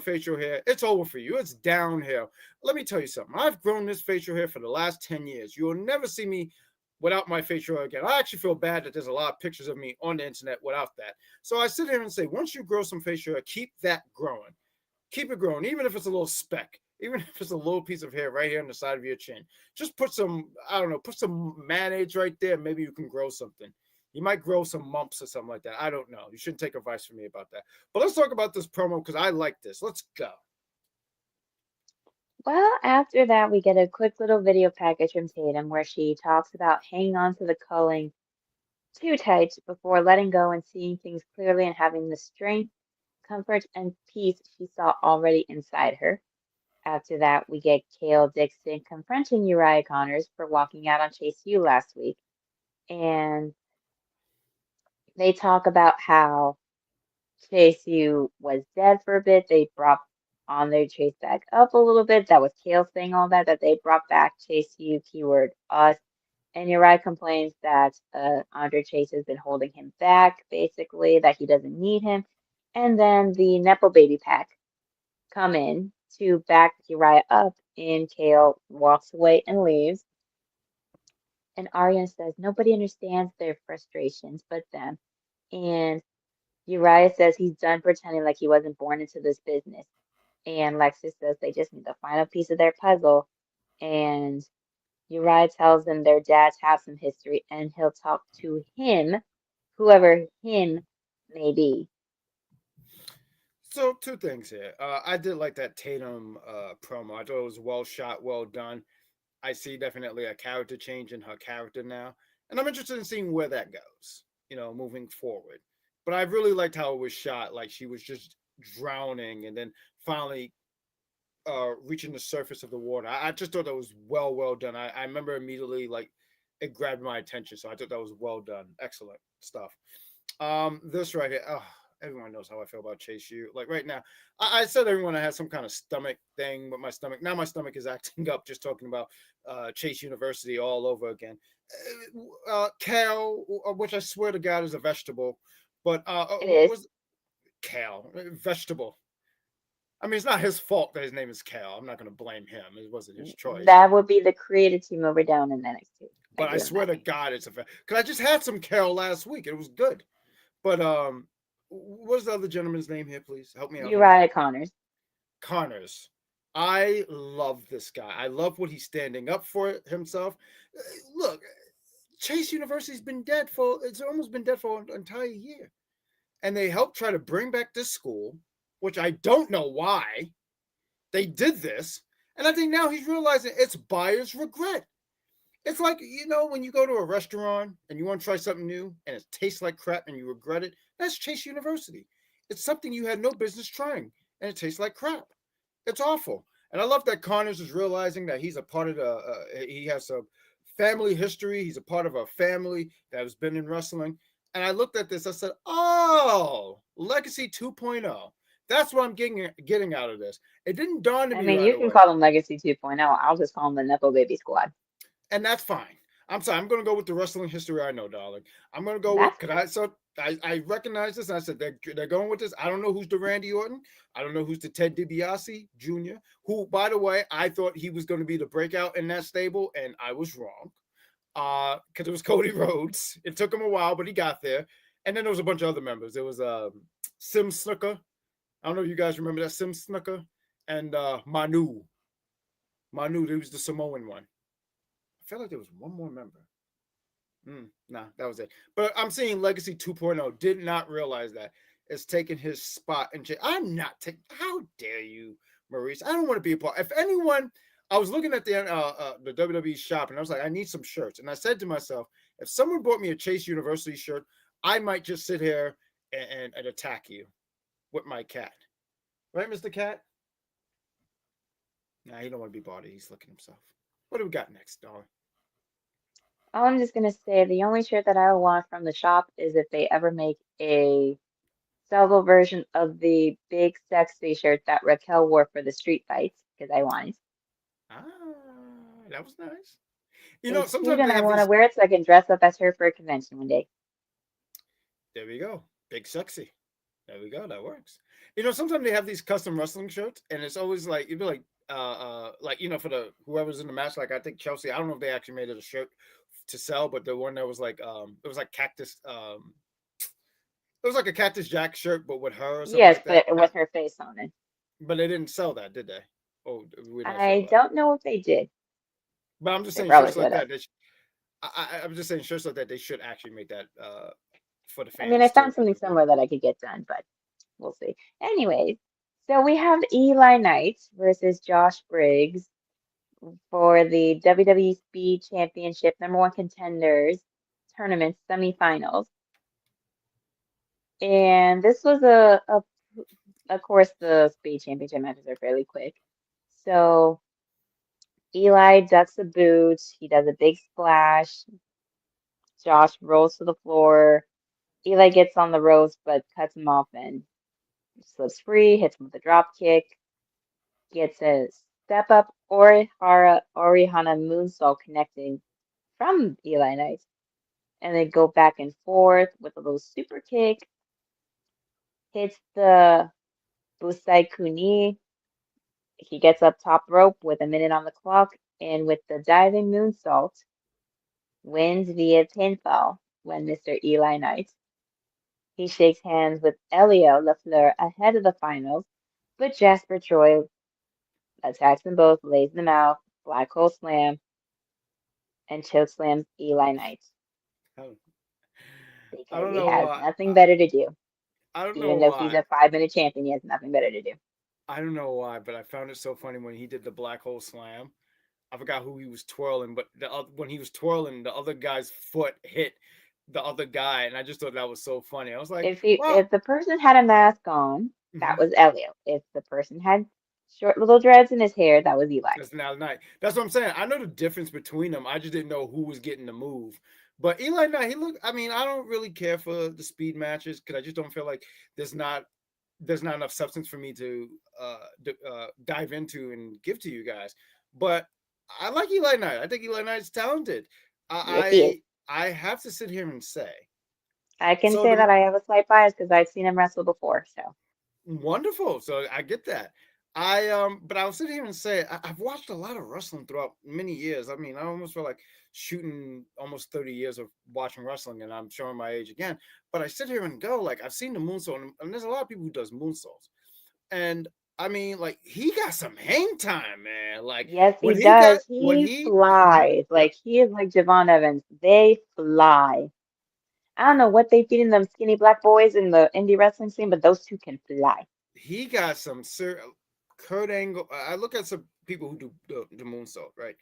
facial hair, it's over for you. It's downhill. Let me tell you something. I've grown this facial hair for the last 10 years. You'll never see me without my facial hair again. I actually feel bad that there's a lot of pictures of me on the internet without that. So I sit here and say, once you grow some facial hair, keep that growing. Keep it growing, even if it's a little speck, even if it's a little piece of hair right here on the side of your chin. Just put some, I don't know, put some mayonnaise right there. Maybe you can grow something. You might grow some mumps or something like that. I don't know. You shouldn't take advice from me about that. But let's talk about this promo because I like this. Let's go. Well, after that, we get a quick little video package from Tatum where she talks about hanging on to the culling too tight before letting go and seeing things clearly and having the strength, comfort, and peace she saw already inside her. After that, we get Kale Dixon confronting Uriah Connors for walking out on Chase U last week. And they talk about how Chase U was dead for a bit. They brought on their Chase back up a little bit. That was Kale saying all that they brought back Chase U, keyword us. And Uriah complains that Andre Chase has been holding him back, basically, that he doesn't need him. And then the Nepo Baby Pack come in to back Uriah up, and Kale walks away and leaves. And Arya says nobody understands their frustrations but them. And Uriah says he's done pretending like he wasn't born into this business. And Lexus says they just need the final piece of their puzzle. And Uriah tells them their dads have some history and he'll talk to him, whoever him may be. So two things here. I did like that Tatum promo. I thought it was well shot, well done. I see definitely a character change in her character now, and I'm interested in seeing where that goes. Moving forward. But I really liked how it was shot. Like she was just drowning, and then finally reaching the surface of the water. I just thought that was well done. I remember immediately like it grabbed my attention, so I thought that was well done. Excellent stuff. This right here. Oh, everyone knows how I feel about Chase U. Like right now, I said everyone I had some kind of stomach thing with my stomach. Now my stomach is acting up just talking about Chase University all over again. Kale, which I swear to God is a vegetable, but It is. was kale vegetable? I mean, it's not his fault that his name is Kale. I'm not going to blame him. It wasn't his choice. That would be the creative team over down in NXT. I But I give him swear that to name. God, it's a because I just had some Kale last week. It was good. But what's the other gentleman's name here? Please help me out here. Uriah Connors. Connors. I love this guy. I love what he's standing up for himself. Look, Chase University's been dead for it's almost been dead for an entire year, and they helped try to bring back this school, which I don't know why they did this. And I think now he's realizing it's buyer's regret. It's like, when you go to a restaurant and you want to try something new and it tastes like crap and you regret it, that's Chase University. It's something you had no business trying and it tastes like crap. It's awful. And I love that Connors is realizing that he's a part of he has a family history. He's a part of a family that has been in wrestling. And I looked at this, I said, oh, Legacy 2.0. That's what I'm getting out of this. It didn't dawn to I me mean, right you can away. call them Legacy 2.0. I'll just call them the Nepo Baby Squad. And that's fine. I'm sorry. I'm going to go with the wrestling history I know, darling. I'm going to go with That's because I recognize this and I said they're going with this. I don't know who's the Randy Orton. I don't know who's the Ted DiBiase Jr. Who, by the way, I thought he was going to be the breakout in that stable, and I was wrong. Because it was Cody Rhodes. It took him a while, but he got there. And then there was a bunch of other members. There was Sim Snooker. I don't know if you guys remember that Sim Snooker and Manu. Manu, he was the Samoan one. I felt like there was one more member. Nah, that was it. But I'm seeing Legacy 2.0. Did not realize that it's taking his spot. And I'm not taking. How dare you, Maurice? I don't want to be a part. If anyone, I was looking at the WWE shop and I was like, I need some shirts. And I said to myself, if someone bought me a Chase University shirt, I might just sit here and attack you with my cat. Right, Mr. Cat? Nah, he don't want to be bought. He's looking himself. What do we got next, darling? all I'm just gonna say. The only shirt that I want from the shop is if they ever make a salvo version of the big sexy shirt that Raquel wore for the street fights, because I want it. Ah, that was nice. It's cute Sometimes and they I have want to these. wear it so I can dress up as her for a convention one day. There we go. Big sexy. There we go. That works. Sometimes they have these custom wrestling shirts, and it's always like you'd be like for the whoever's in the match. Like I think Chelsea. I don't know if they actually made it a shirt to sell, but the one that was like it was like cactus. It was like a Cactus Jack shirt, but with her or something Yes, like that. but with her face on it. But they didn't sell that, did they? Oh, we're not sure I about. don't know if they did. But I'm just They saying probably shirts should like have. that. I'm just saying shirts like that. They should actually make that for the I mean, I fans too. found something similar that I could get done, but we'll see. Anyways, so we have Eli Knight versus Josh Briggs for the WWE Speed Championship #1 contenders tournament semifinals. And this was of course, the Speed Championship matches are fairly quick. So Eli ducks a boot. He does a big splash. Josh rolls to the floor. Eli gets on the ropes, but cuts him off and slips free, hits him with a drop kick, gets a step up Orihana moonsault connecting from Eli Knight, and they go back and forth with a little super kick, hits the Busai Kuni, He gets up top rope with a minute on the clock, and with the diving moonsault, wins via pinfall when Mr. Eli Knight. He shakes hands with Elio LeFleur ahead of the finals, but Jasper Troy attacks them both, lays them out, black hole slam, and chokeslams Eli Knight I don't, I because don't he know has why. nothing better to do. I don't know Even though he's why. a 5 minute champion, he has nothing better to do. I don't know why, but I found it so funny when he did the black hole slam. I forgot who he was twirling, but when he was twirling, the other guy's foot hit the other guy, and I just thought that was so funny. I was like, "Well, If the person had a mask on, that mhm, was Elio. If the person had short little dreads in his hair, that was Eli. that's now night." That's what I'm saying. I know the difference between them. I just didn't know who was getting the move. But Eli Knight, he looked. I mean, I don't really care for the speed matches because I just don't feel like there's not there's not enough substance for me to dive into and give to you guys. But I like Eli Knight. I think Eli Knight's talented. Yes, he is. I have to sit here and say, I can so say the that I have a slight bias because I've seen him wrestle before. So wonderful. So I get that. But I'll sit here and say I've watched a lot of wrestling throughout many years. I mean, I almost feel like shooting almost 30 years of watching wrestling, and I'm showing my age again. But I sit here and go, like, I've seen the moonsault, and there's a lot of people who does moonsaults. And I mean, like, he got some hang time, man. Like yes, he when he got does. when He he flies. yep, Like he is like Javon Evans. They fly. I don't know what they feed in them skinny black boys in the indie wrestling scene, but those two can fly. he got some Kurt Angle. I look at some people who do the moonsault, right?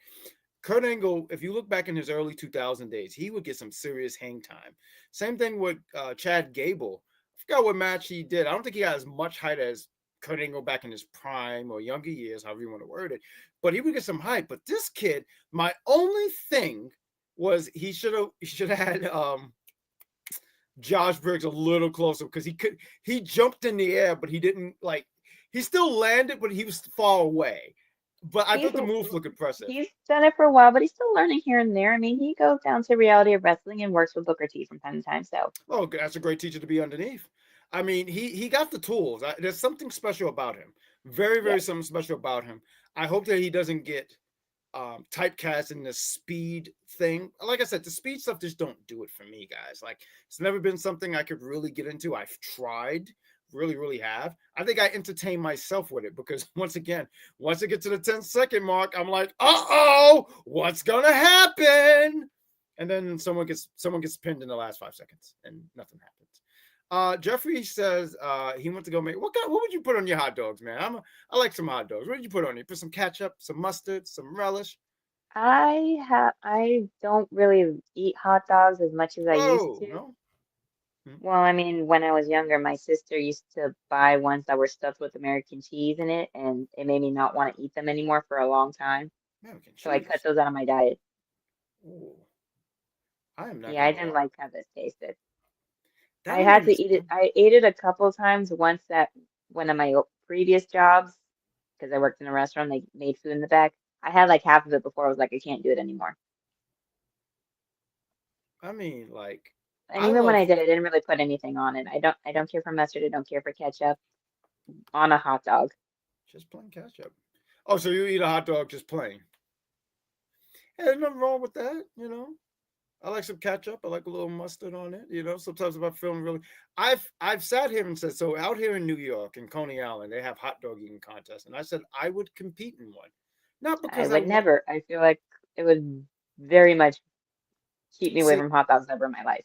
Kurt Angle, if you look back in his early 2000 days, he would get some serious hang time. Same thing with Chad Gable. I forgot what match he did. I don't think he got as much height as Kurt Angle back in his prime or younger years, however you want to word it. But he would get some height. But this kid, my only thing was he should have had Josh Briggs a little closer because he jumped in the air, but he didn't like he still landed, but he was far away. But I He's thought the move looked impressive. he's done it for a while, but he's still learning here and there. I mean, he goes down to Reality of Wrestling and works with Booker T from time to time. So Oh, that's a great teacher to be underneath. I mean, he got the tools. There's something special about him. Very, very yes, something special about him. I hope that he doesn't get typecast in the speed thing. Like I said, the speed stuff just don't do it for me, guys. Like it's never been something I could really get into. I've tried, really, really have. I think I entertain myself with it because once it gets to the 10-second mark, I'm like, oh, what's gonna happen? And then someone gets pinned in the last 5 seconds and nothing happens. Jeffrey says he went to go make what would you put on your hot dogs, man? I like some hot dogs. What did you put on it? Put some ketchup, some mustard, some relish. I don't really eat hot dogs as much as I used Oh to. no. Hmm. Well, I mean, when I was younger, my sister used to buy ones that were stuffed with American cheese in it, and it made me not want to eat them anymore for a long time. American So I cut cheese. those out of my diet. Oh, I am not Yeah, I gonna didn't lie. like how this tasted. That I don't had even. to eat it. I ate it a couple times once at one of my previous jobs because I worked in a restaurant. They made food in the back. I had like half of it before I was like, I can't do it anymore. I mean, like, And I even when love I did, I didn't really put anything on it. I don't care for mustard. I don't care for ketchup on a hot dog. just plain ketchup. Oh, so you eat a hot dog just plain? Hey, there's nothing wrong with that. I like some ketchup. I like a little mustard on it. Sometimes if I'm feeling really, I've sat here and said so. Out here in New York in Coney Island, they have hot dog eating contests, and I said I would compete in one, not I because I would want. never. I feel like it would very much keep me away See, from hot dogs ever in my life.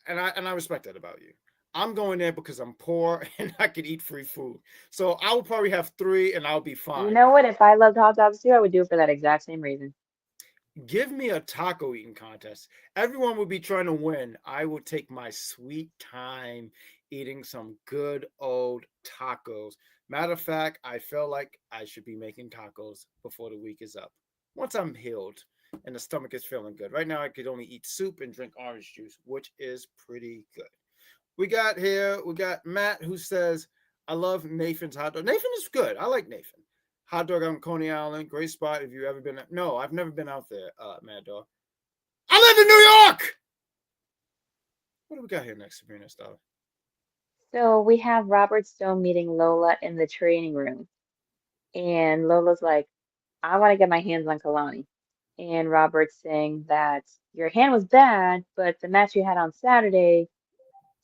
and I respect that about you. I'm going there because I'm poor and I can eat free food. So I will probably have three and I'll be You fine. know what? If I loved hot dogs too, I would do it for that exact same reason. Give me a taco eating contest. Everyone will be trying to win. I will take my sweet time eating some good old tacos. Matter of fact, I feel like I should be making tacos before the week is up. Once I'm healed and the stomach is feeling good. Right now, I could only eat soup and drink orange juice, which is pretty good. We got Matt who says, I love Nathan's hot dog. Nathan is good. I like Nathan. Hot dog on Coney Island. Great spot if you've ever been. No, I've never been out there, Mad Dog. I live in New York! What do we got here next, Sabrina Star? So we have Robert Stone meeting Lola in the training room. And Lola's like, I want to get my hands on Kalani. And Robert's saying that your hand was bad, but the match you had on Saturday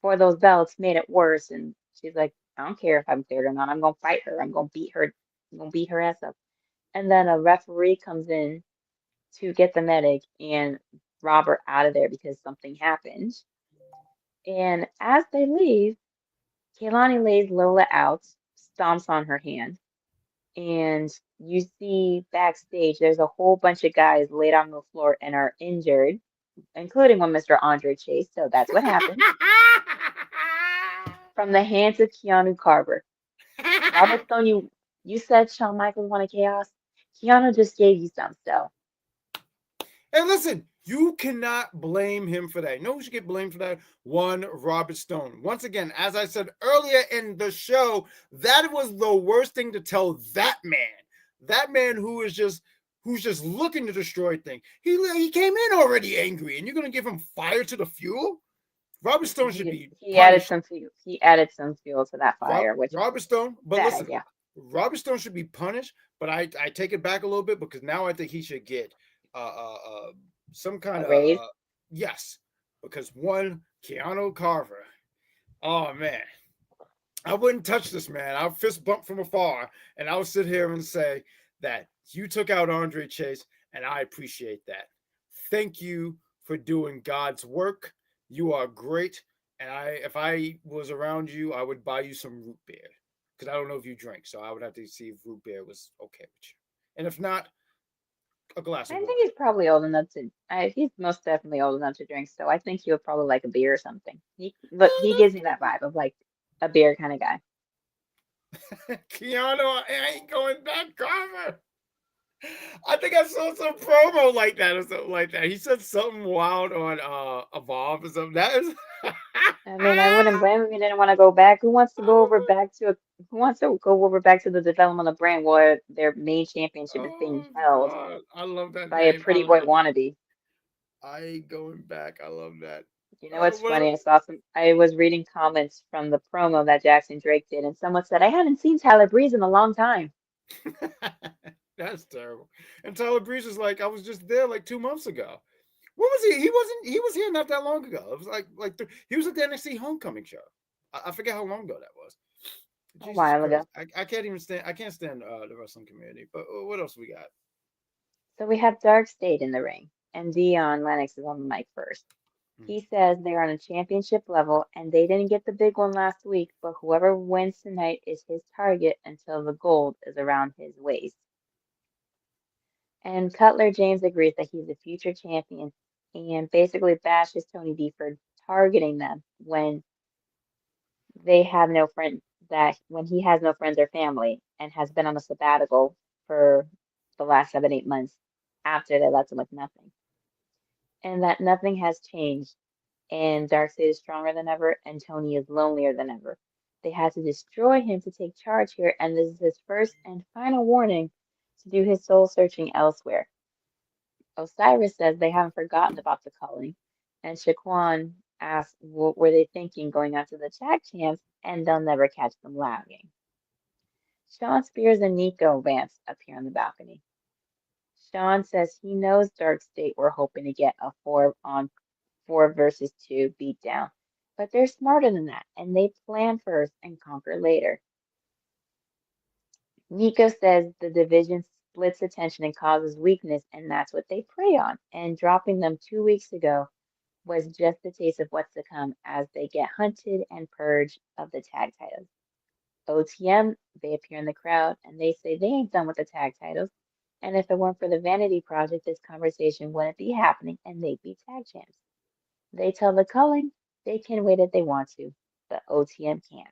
for those belts made it worse. And she's like, I don't care if I'm cleared or not. I'm gonna fight her. I'm gonna beat her. I'm gonna beat her ass up. And then a referee comes in to get the medic and Robert out of there because something happened. And as they leave, Kaylani lays Lola out, stomps on her hand, and you see backstage there's a whole bunch of guys laid on the floor and are injured, including one Mr. Andre Chase. So that's what happened. From the hands of Keanu Carver. Robert Stone, you said Shawn Michaels wanted chaos. Keanu just gave you some, so. And listen, you cannot blame him for that. You know who should get blamed for that? One, Robert Stone. Once again, as I said earlier in the show, that was the worst thing to tell that man. That man who's just looking to destroy things. He came in already angry, and you're gonna give him fire to the fuel? Robert Stone should be He added punished. some fuel. He added some fuel to that fire, which is Robert Stone, but bad listen, idea. Robert Stone should be punished, but I take it back a little bit because now I think he should get some kind A of raise. yes, because one Keanu Carver, oh man, I wouldn't touch this man. I'll fist bump from afar, and I'll sit here and say that you took out Andre Chase, and I appreciate that. Thank you for doing God's work. You are great, and if I was around you, I would buy you some root beer because I don't know if you drink, so I would have to see if root beer was okay with you, and if not, a glass I of think water. he's probably old enough to. He's most definitely old enough to drink, so I think he would probably like a beer or something. He gives me that vibe of like a beer kind of guy. Keanu, I ain't going back, Carver. I think I saw some promo like that or something like that. He said something wild on Evolve or something. That is I mean, I wouldn't blame him. He didn't want to go back. Who wants to go over back to Who wants to go over back to the development of brand where their main championship is being oh held God. I love that by a name. pretty boy wannabe? I ain't going back. I love that. You know what's What funny? I was reading comments from the promo that Jackson Drake did, and someone said, I hadn't seen Tyler Breeze in a long time. That's terrible. And Tyler Breeze is like, I was just there like 2 months ago. What was he? He was here not that long ago. It was he was at the NXT homecoming show. I forget how long ago that was. A Jesus while Christ. ago. I can't even stand the wrestling community. But what else we got? So we have Dark State in the ring, and Dion Lennox is on the mic first. Hmm. He says they're on a championship level, and they didn't get the big one last week, but whoever wins tonight is his target until the gold is around his waist. And Cutler James agrees that he's a future champion and basically bashes Tony D for targeting them they have no friend when he has no friends or family and has been on a sabbatical for the last 7, 8 months after they left him with nothing. And that nothing has changed. And Darkseid is stronger than ever, and Tony is lonelier than ever. They had to destroy him to take charge here, and this is his first and final warning to do his soul searching elsewhere. Osiris says they haven't forgotten about the culling, and Shaquan asks what were they thinking going after the tag champs, and they'll never catch them lagging. Sean Spears and Nico Vance appear on the balcony. Sean says he knows Dark State were hoping to get a 4-on-4 versus 2 beatdown, but they're smarter than that, and they plan first and conquer later. Nico says the division splits attention and causes weakness, and that's what they prey on. And dropping them 2 weeks ago was just a taste of what's to come as they get hunted and purged of the tag titles. OTM, they appear in the crowd and they say they ain't done with the tag titles. And if it weren't for the Vanity Project, this conversation wouldn't be happening and they'd be tag champs. They tell the Cullen they can wait if they want to, but OTM can't.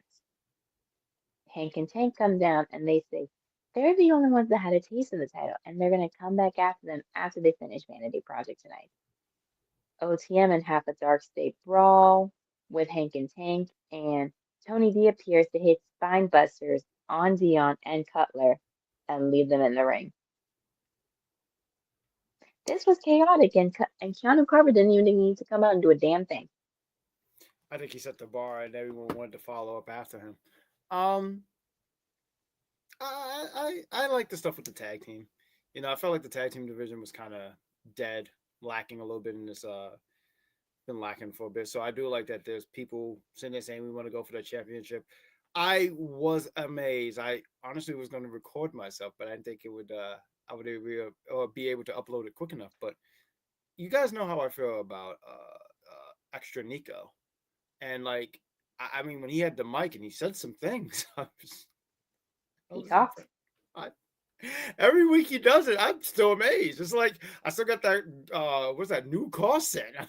Hank and Tank come down and they say they're the only ones that had a taste of the title and they're going to come back after them after they finish Vanity Project tonight. OTM and have a Dark State brawl with Hank and Tank, and Tony D appears to hit spine busters on Dion and Cutler and leave them in the ring. This was chaotic, and Keanu Carver didn't even need to come out and do a damn thing. I think he set the bar and everyone wanted to follow up after him. Um I like the stuff with the tag team. I felt like the tag team division was kind of dead, lacking a little bit in this. Been lacking for a bit, so I do like that. There's people sitting there saying we want to go for the championship. I was amazed. I honestly was going to record myself, but I didn't think it would. I would be able to upload it quick enough. But you guys know how I feel about extra Nico, and like I mean, when he had the mic and he said some things, I He was talks. impressed. I, every week he does it, I'm still amazed. It's like I still got that what's that new car set? I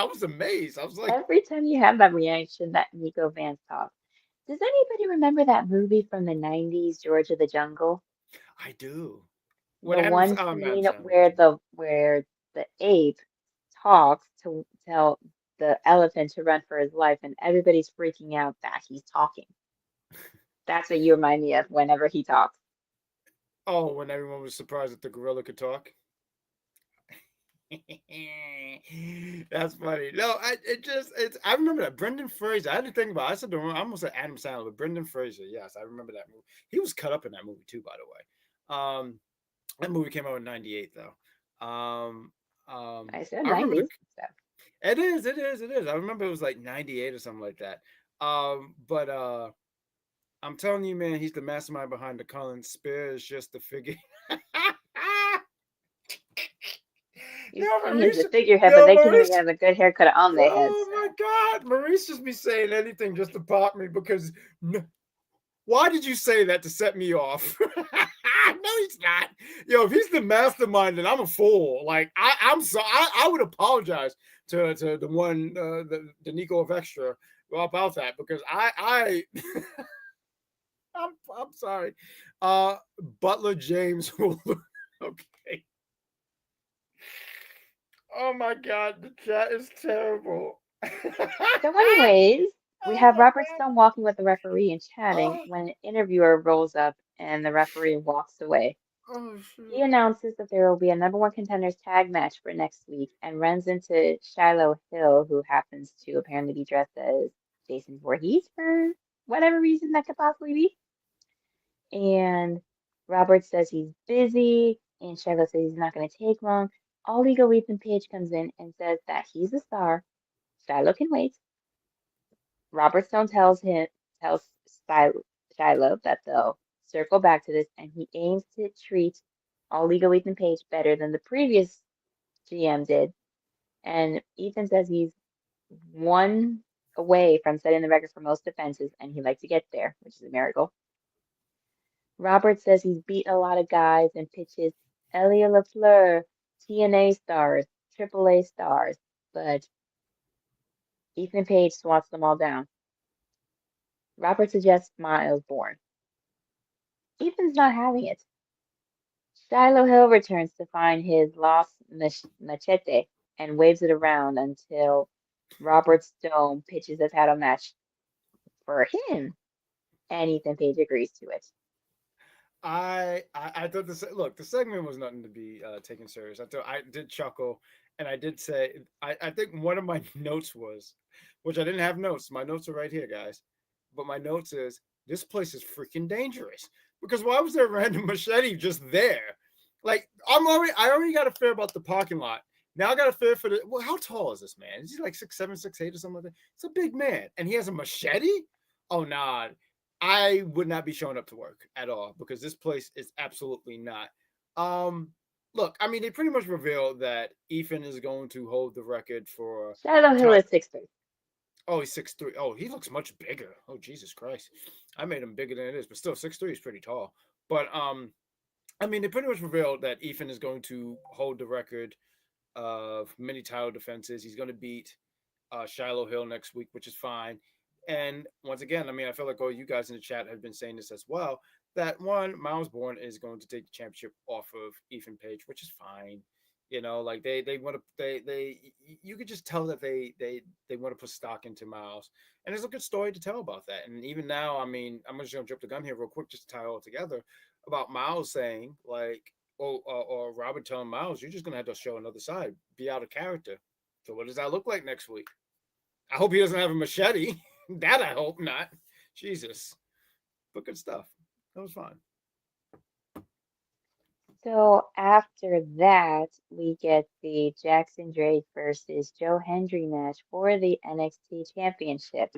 was amazed. I was like, Every time you have that reaction that Nico Vance talks. Does anybody remember that movie from the 90s, George of the Jungle? I do. What The Adam's one Adam scene Sandler was where in. the ape talks to tell the elephant to run for his life and everybody's freaking out that he's talking. That's what you remind me of whenever he talks. Oh, when everyone was surprised that the gorilla could talk. That's funny. No, it's. I remember that Brendan Fraser. I had to think about. I said I almost said Adam Sandler, but Brendan Fraser. Yes, I remember that movie. He was cut up in that movie too, by the way. That movie came out in '98 though. I said I remember 90s. So it is. It is. It is. I remember it was like '98 or something like that. But I'm telling you, man, he's the mastermind behind the Collins Spear. Is just the figure. you're Yo, saying he's the Maurice. figurehead, but Yo, they can't even Maurice. have a good haircut on their head. Oh my So God, Maurice just be saying anything just to pop me because why did you say that to set me off? No, he's not. Yo, if he's the mastermind, then I'm a fool. Like I'm so I would apologize to the one the Nico of Extra about that because I'm sorry. Butler James will okay. Oh my God, the chat is terrible. So, anyways, we Oh have my Robert God. Stone walking with the referee and chatting Oh, when an interviewer rolls up and the referee walks away. oh He shoot. announces that there will be a number one contenders tag match for next week and runs into Shiloh Hill, who happens to apparently be dressed as Jason Voorhees for whatever reason that could possibly be. And Robert says he's busy, and Shiloh says he's not going to take long. All Legal Ethan Page comes in and says that he's a star. Shiloh can wait. Robert Stone tells Shiloh that they'll circle back to this, and he aims to treat all legal Ethan Page better than the previous GM did. And Ethan says he's one away from setting the record for most defenses, and he'd like to get there, which is a miracle. Robert says he's beat a lot of guys and pitches Elio LeFleur, TNA stars, AAA stars, but Ethan Page swats them all down. Robert suggests Miles Bourne. Ethan's not having it. Shiloh Hill returns to find his lost machete and waves it around until Robert Stone pitches a title match for him, and Ethan Page agrees to it. I thought this look the segment was nothing to be taken serious. I thought I did chuckle and I did say I think one of my notes was, which I didn't have notes. My notes are right here, guys. But my notes is this place is freaking dangerous because why was there a random machete just there? Like I already got a fear about the parking lot. Now I got a fear for the. Well, how tall is this man? Is he like 6'7", 6'8", or something like that? It's a big man, and he has a machete. Oh nah, I would not be showing up to work at all because this place is absolutely not. Um, Look, I mean, they pretty much revealed that Ethan is going to hold the record for Shiloh Hill top. is 6'3". Oh, he's 6'3". Oh, he looks much bigger. Oh, Jesus Christ, I made him bigger than it is, but still 6'3" is pretty tall. But I mean, they pretty much revealed that Ethan is going to hold the record of many title defenses. He's going to beat Shiloh Hill next week, which is fine. And once again, I mean, I feel like all you guys in the chat have been saying this as well. That one, Miles Bourne is going to take the championship off of Ethan Page, which is fine. Like they want to they you could just tell that they want to put stock into Miles, and there's a good story to tell about that. And even now, I mean, I'm just gonna jump the gun here real quick just to tie it all together about Miles saying like, or Robert telling Miles, you're just gonna have to show another side, be out of character. So what does that look like next week? I hope he doesn't have a machete. That I hope not. Jesus. But good stuff. That was fun. So after that, we get the Jackson Drake versus Joe Hendry match for the NXT Championship.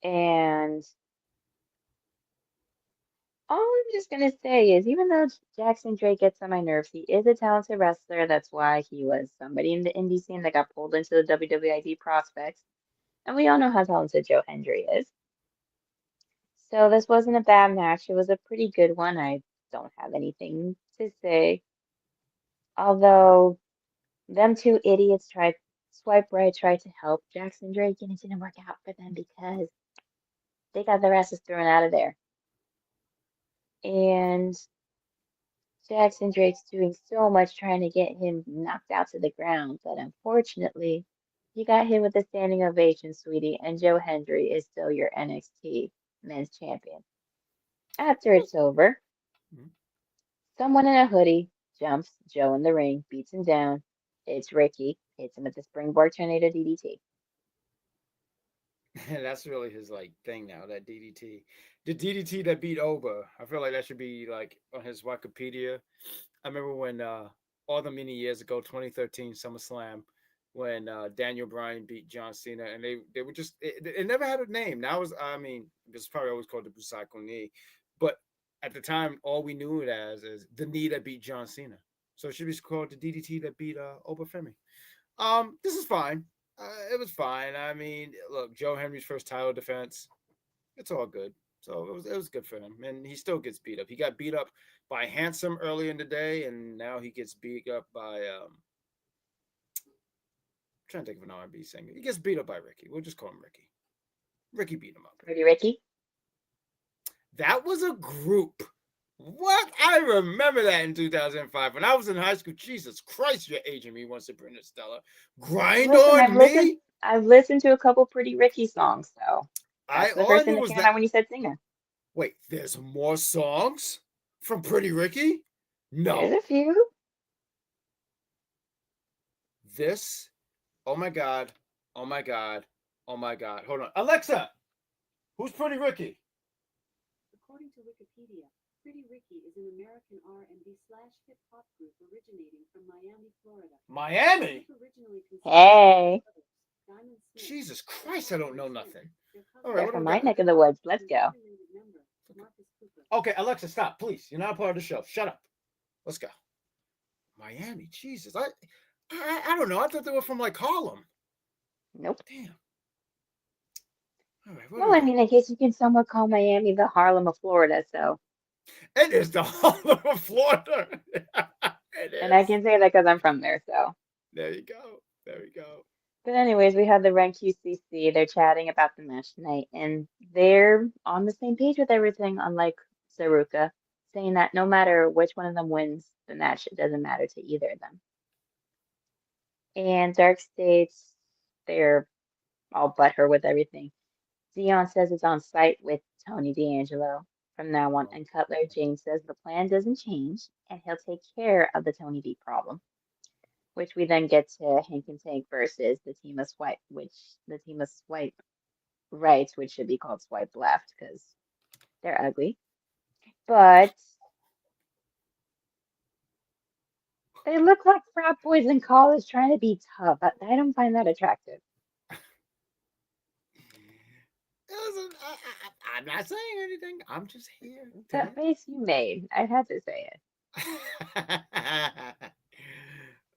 And all I'm just gonna say is, even though Jackson Drake gets on my nerves, he is a talented wrestler. That's why he was somebody in the indie scene that got pulled into the WWID prospects. And we all know how talented Joe Hendry is. So this wasn't a bad match. It was a pretty good one. I don't have anything to say. Although them two idiots tried swipe right, tried to help Jackson Drake, and it didn't work out for them because they got their asses thrown out of there. And Jackson Drake's doing so much trying to get him knocked out to the ground, but unfortunately, you got hit with a standing ovation, sweetie, and Joe Hendry is still your NXT Men's Champion. After it's over, Mhm. someone in a hoodie jumps Joe in the ring, beats him down. It's Ricky, hits him with the springboard tornado DDT. That's really his like thing now. That DDT, the DDT that beat Oba. I feel like that should be like on his Wikipedia. I remember when all the many years ago, 2013 SummerSlam, when Daniel Bryan beat John Cena, and they were just it never had a name. Now was I mean, it was probably always called the Busaiku knee, but at the time, all we knew it as is the knee that beat John Cena. So it should be called the DDT that beat Oba Femi. This is fine. It was fine. I mean, look, Joe Henry's first title defense. It's all good. So it was good for him, and he still gets beat up. He got beat up by Handsome early in the day, and now he gets beat up by I'm trying to think of an R&B singer. He gets beat up by Ricky. We'll just call him Ricky. Ricky beat him up. Pretty Ricky. That was a group. What? I remember that in 2005 when I was in high school. Jesus Christ, you're aging me once, Sabrina Stella. Grind Listen, on me. I've listened to a couple Pretty Ricky songs, so I that's the all I first knew thing that was came that. out when you said singer. Wait, there's more songs from Pretty Ricky? There's No. a few. This. Oh my god. Oh my god. Oh my god. Hold on. Alexa, who's Pretty Ricky? According to Wikipedia, Pretty Ricky is an American R&B/hip-hop group originating from Miami, Florida. Miami? Originally consisted Hey, of Diamond Smith, Jesus Christ, I don't know nothing. All right, they're what do from we my got? neck of the woods. Let's go. member Marcus Cooper. Okay, Alexa, stop, please. You're not a part of the show. Shut up. Let's go. Miami, Jesus. I don't know. I thought they were from like Harlem. Nope. Damn. All right, what do Well, we I got? mean, I guess you can somewhat call Miami the Harlem of Florida, so. It is the Harlem of Florida. It And I is. can say that because I'm from there, so. There you go. There we go. But anyways, we have the Ren QCC. They're chatting about the match tonight, and they're on the same page with everything, unlike Saruka, saying that no matter which one of them wins the match, it doesn't matter to either of them. And Dark states they're all butthurt with everything. Dion says it's on site with Tony D'Angelo from now on, Oh. and Cutler James says the plan doesn't change, and he'll take care of the Tony D problem. Which we then get to Hank and Tank versus the team of Swipe Right, which should be called Swipe Left because they're ugly. But they look like frat boys in college trying to be tough. I don't find that attractive. I'm not saying anything. I'm just here. That face you made, I had to say it.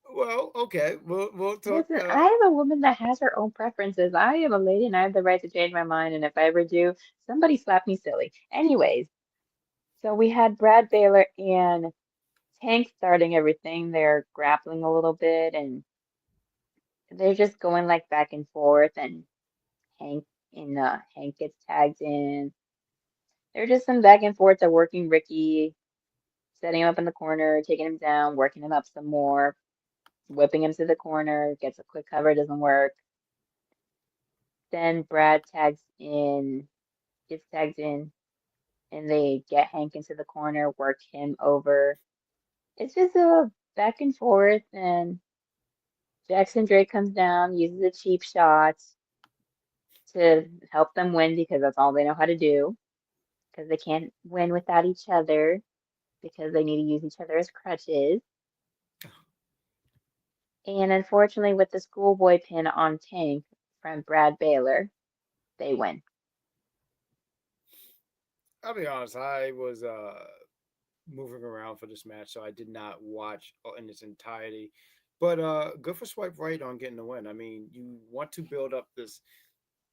Well, okay. We'll talk. Listen, I am a woman that has her own preferences. I am a lady and I have the right to change my mind. And if I ever do, somebody slap me silly. Anyways, so we had Brad Baylor and Tank starting everything. They're grappling a little bit and they're just going like back and forth. And Hank Hank gets tagged in. They're just some back and forth. They're working Ricky, setting him up in the corner, taking him down, working him up some more, whipping him to the corner. Gets a quick cover, doesn't work. Then Brad gets tagged in, and they get Hank into the corner, work him over. It's just a back and forth, and Jackson Drake comes down, uses a cheap shot to help them win because that's all they know how to do, because they can't win without each other. because they need to use each other as crutches. And unfortunately, with the schoolboy pin on Tank from Brad Baylor, they win. I'll be honest, I was moving around for this match, so I did not watch in its entirety. But good for Swipe Right on getting the win. I mean, you want to build up this.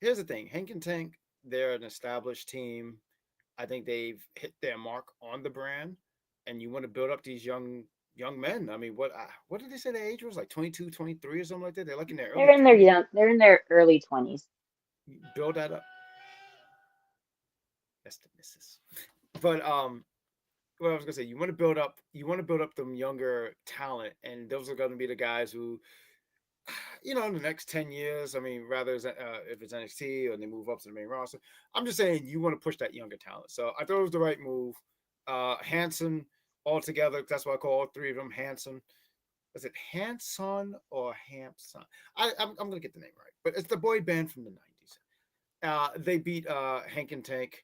Here's the thing, Hank and Tank, they're an established team. I think they've hit their mark on the brand, and you want to build up these young men. I mean, what did they say their age was? Like 22, 23 or something like that? They're like in their early 20s. They're in their early 20s. Build that up. That's the missus. But what I was gonna say, you want to build up them younger talent, and those are gonna be the guys who, in the next 10 years. I mean, rather if it's NXT or they move up to the main roster. I'm just saying you want to push that younger talent. So I thought it was the right move. Hanson all together. That's why I call all three of them Hanson. Is it Hanson or Hampson? I'm gonna get the name right, but it's the boy band from the '90s. They beat Hank and Tank.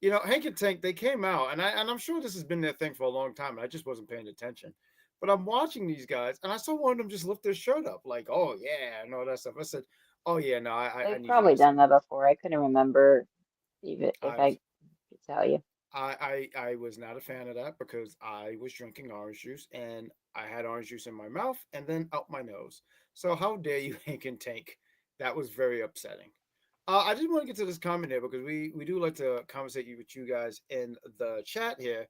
Hank and Tank, they came out, and I'm sure this has been their thing for a long time, and I just wasn't paying attention. But I'm watching these guys, and I saw one of them just lift their shirt up, like, "Oh yeah," and all that stuff. I said, "Oh yeah, no, I They've need you probably to see done that before. I couldn't remember even if I've I could tell you. I was not a fan of that because I was drinking orange juice and I had orange juice in my mouth and then out my nose. So how dare you, Hank and Tank? That was very upsetting. I just want to get to this comment here because we do like to conversate with you guys in the chat here.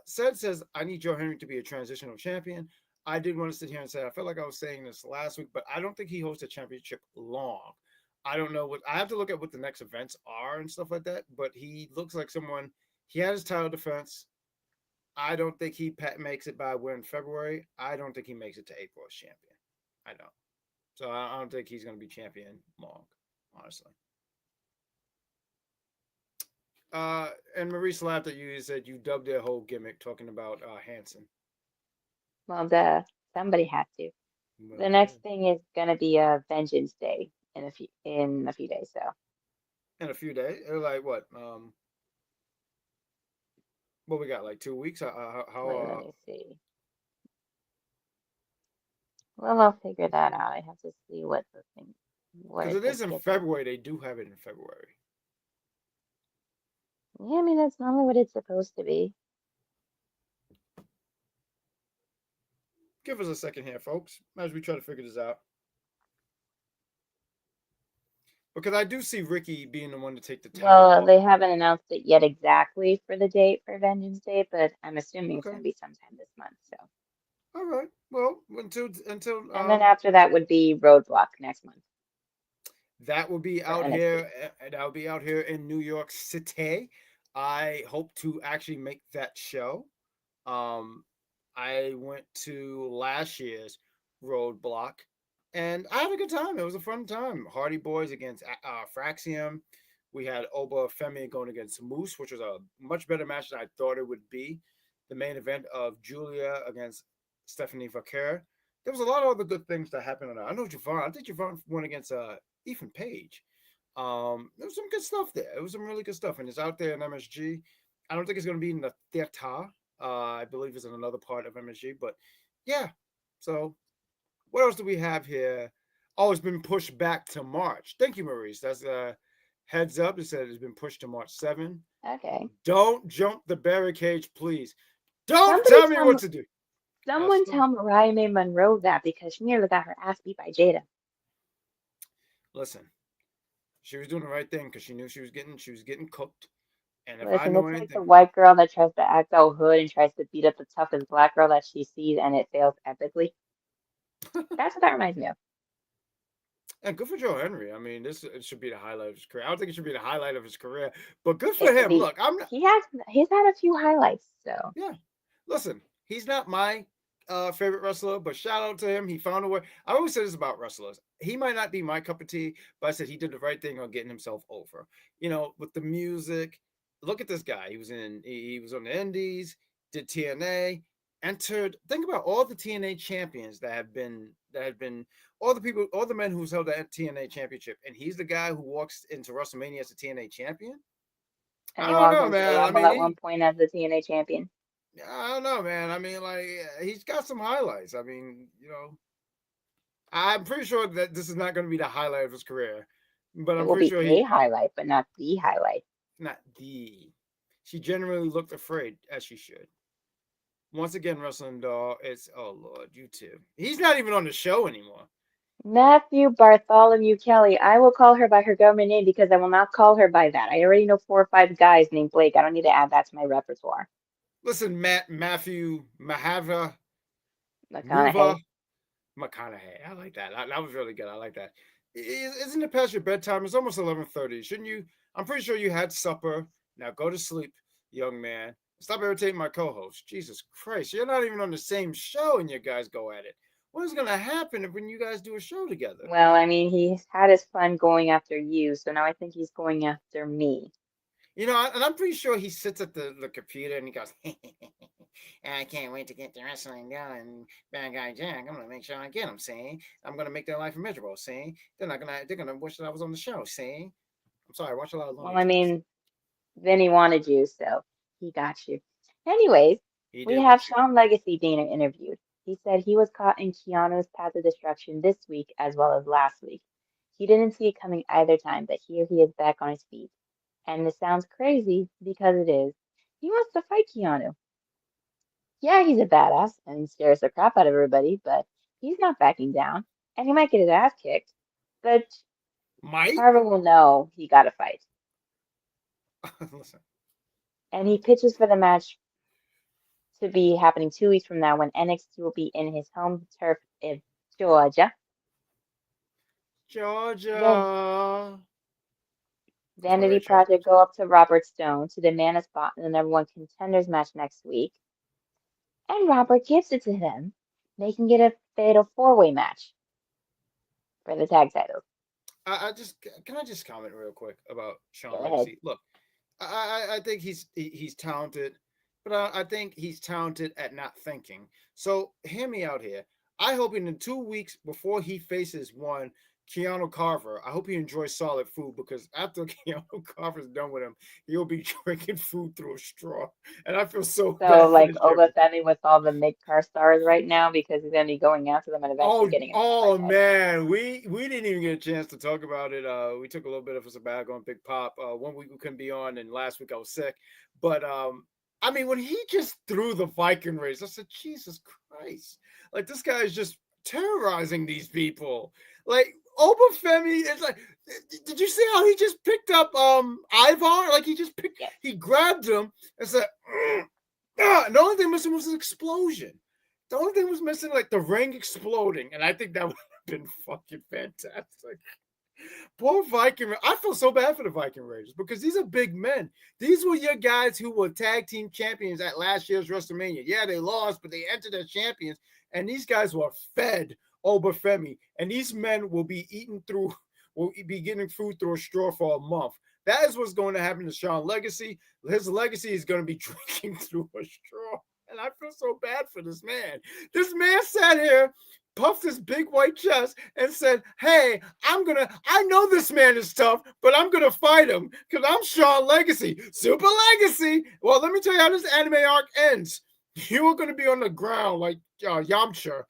Says I need Joe Henry to be a transitional champion. I did want to sit here and say I felt like I was saying this last week, but I don't think he holds the championship long. I don't know what I have to look at what the next events are and stuff like that. But he looks like someone. He had his title defense. I don't think he makes it by when February. I don't think he makes it to April as champion. I don't. So I don't think he's going to be champion long, honestly. And Maurice laughed at you. He said you dubbed their whole gimmick talking about Hanson. Well, somebody had to. Well, The next thing is gonna be a Vengeance Day in a few days. So in a few days, like what? What we got? Like 2 weeks? wait, let me see. Well, I'll figure that out. I have to see what Because is it the is in schedule. February. They do have it in February. Yeah, I mean that's normally what it's supposed to be. Give us a second here, folks, as we try to figure this out. Because I do see Ricky being the one to take the title Well, off. they haven't announced it yet exactly for the date for Vengeance Day, but I'm assuming it's Okay. gonna be sometime this month. So, All right. Well, until and then after that would be Roadblock next month that will be for out NXT. here. That will be out here in New York City. I hope to actually make that show. Um, I went to last year's Roadblock, and I had a good time. It was a fun time. Hardy Boys against Fraxium. We had Oba Femi going against Moose, which was a much better match than I thought it would be. The main event of Julia against Stephanie Vaquer. There was a lot of other good things that happened on that. I know Javon. I think Javon went against Ethan Page. There was some good stuff there. It was some really good stuff, and it's out there in MSG. I don't think it's going to be in the theater. I believe it's in another part of MSG, but yeah. So what else do we have here? Oh, it's been pushed back to March. Thank you, Maurice. That's a heads up. It said it's been pushed to March 7. Okay. Don't jump the barricades, please. Don't Somebody tell me what to do. someone tell Mariah May Monroe that because she nearly got her ass beat by Jada. Listen, she was doing the right thing because she knew she was getting cooked. And if I Listen, know it's like the anything, white girl that tries to act all hood and tries to beat up the toughest black girl that she sees and it fails epically. That's what that reminds me of. and good for Joe Henry. I mean, it should be the highlight of his career. I don't think it should be the highlight of his career, but good for It could him. be. Look, I'm not. He's had a few highlights, so Yeah, listen, he's not my favorite wrestler, but shout out to him. He found a way. I always say this about wrestlers. He might not be my cup of tea, but I said he did the right thing on getting himself over. With the music. Look at this guy. He was on the Indies, did TNA, entered. Think about all the TNA champions that have been all the men who's held that TNA championship, and he's the guy who walks into WrestleMania as a TNA champion. and I he don't walked know, into the man. I Rumble mean, at one point as the TNA champion. I don't know, man. I mean, like he's got some highlights. I mean, I'm pretty sure that this is not going to be the highlight of his career, but It I'm will pretty be sure a he highlight, but not the highlight. not the. She generally looked afraid as she should. Once again, wrestling doll. It's oh lord, you too. He's not even on the show anymore. Matthew Bartholomew Kelly. I will call her by her government name because I will not call her by that. I already know 4 or 5 guys named Blake. I don't need to add that to my repertoire. Listen, Matthew Mahava Muva McConaughey. McConaughey. I like that. That was really good. I like that. Isn't it past your bedtime? It's almost 11:30. Shouldn't you? I'm pretty sure you had supper. Now go to sleep, young man. Stop irritating my co-host. Jesus Christ, you're not even on the same show, and you guys go at it. What is going to happen when you guys do a show together? Well, I mean, he's had his fun going after you, so now I think he's going after me. And I'm pretty sure he sits at the computer and he goes, I can't wait to get the wrestling going. Bad guy Jack, I'm gonna make sure I get him. See, I'm gonna make their life miserable. See, they're gonna wish that I was on the show. See, I'm sorry, I watch a lot of Well, Looney I Tunes. mean, then he wanted you, so he got you. Anyways, He we did have want you. Sean Legacy being interviewed. He said he was caught in Keanu's path of destruction this week as well as last week. He didn't see it coming either time, but here he is back on his feet. And this sounds crazy because it is. He wants to fight Keanu. Yeah, he's a badass and he scares the crap out of everybody, but he's not backing down. And he might get his ass kicked, but Mike, Carver will know he got to fight. listen, And he pitches for the match to be happening 2 weeks from now when NXT will be in his home turf in Georgia. Then Georgia. That's my Vanity Ray Charles Project impression. go up to Robert Stone to demand a spot in the #1 contenders match next week. And Robert gives it to them, making it a fatal 4-way match for the tag titles. I just can I just comment real quick about Go Sean ahead. Legacy? Look, I think he's talented, but I think he's talented at not thinking. So hear me out here. I hope in the 2 weeks before he faces one Keanu Carver, I hope he enjoys solid food because after Keanu Carver's done with him, he'll be drinking food through a straw, and I feel so So, bad for like this young. Obafemi with all the mid-card stars right now because he's going to be going after them and eventually Oh, getting into a fight oh either. man, we didn't even get a chance to talk about it. We took a little bit of a sabbatical on Big Pop. 1 week we couldn't be on, and last week I was sick. But I mean, when he just threw the Viking race, I said, Jesus Christ! Like this guy is just terrorizing these people. Like Obafemi is like, did you see how he just picked up Ivar? Like Yes. he grabbed him and said, and the only thing missing was an explosion. The only thing was missing, like the ring exploding, and I think that would have been fucking fantastic. Poor Viking. I feel so bad for the Viking Raiders because these are big men. These were your guys who were tag team champions at last year's WrestleMania. Yeah, they lost, but they entered as champions, and these guys were fed Obafemi, and these men will be getting food through a straw for a month. That is what's going to happen to Sean Legacy. His legacy is going to be drinking through a straw. And I feel so bad for this man. This man sat here, puffed his big white chest, and said, hey, I know this man is tough, but I'm gonna fight him because I'm Sean Legacy. Super Legacy. Well, let me tell you how this anime arc ends. You are gonna be on the ground like Yamcha,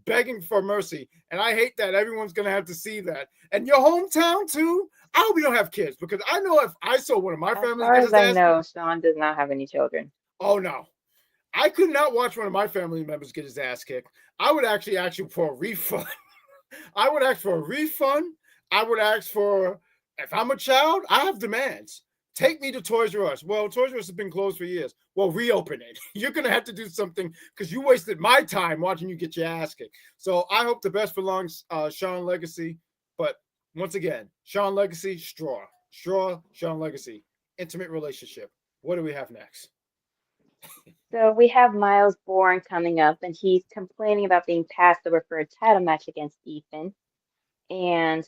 begging for mercy. And I hate that everyone's gonna have to see that. And your hometown too. I hope you don't have kids because I know if I saw one of my As family far get as his I ass, know, Sean does not have any children. oh no. I could not watch one of my family members get his ass kicked. I would actually ask you for a refund. I would ask for a refund. I would ask for, if I'm a child, I have demands. Take me to Toys R Us. Well, Toys R Us has been closed for years. Well, reopen it. You're going to have to do something because you wasted my time watching you get your ass kicked. So I hope the best for Sean Legacy. But once again, Sean Legacy, straw. Straw, Sean Legacy. Intimate relationship. What do we have next? So we have Miles Bourne coming up, and he's complaining about being passed over for a title match against Ethan. And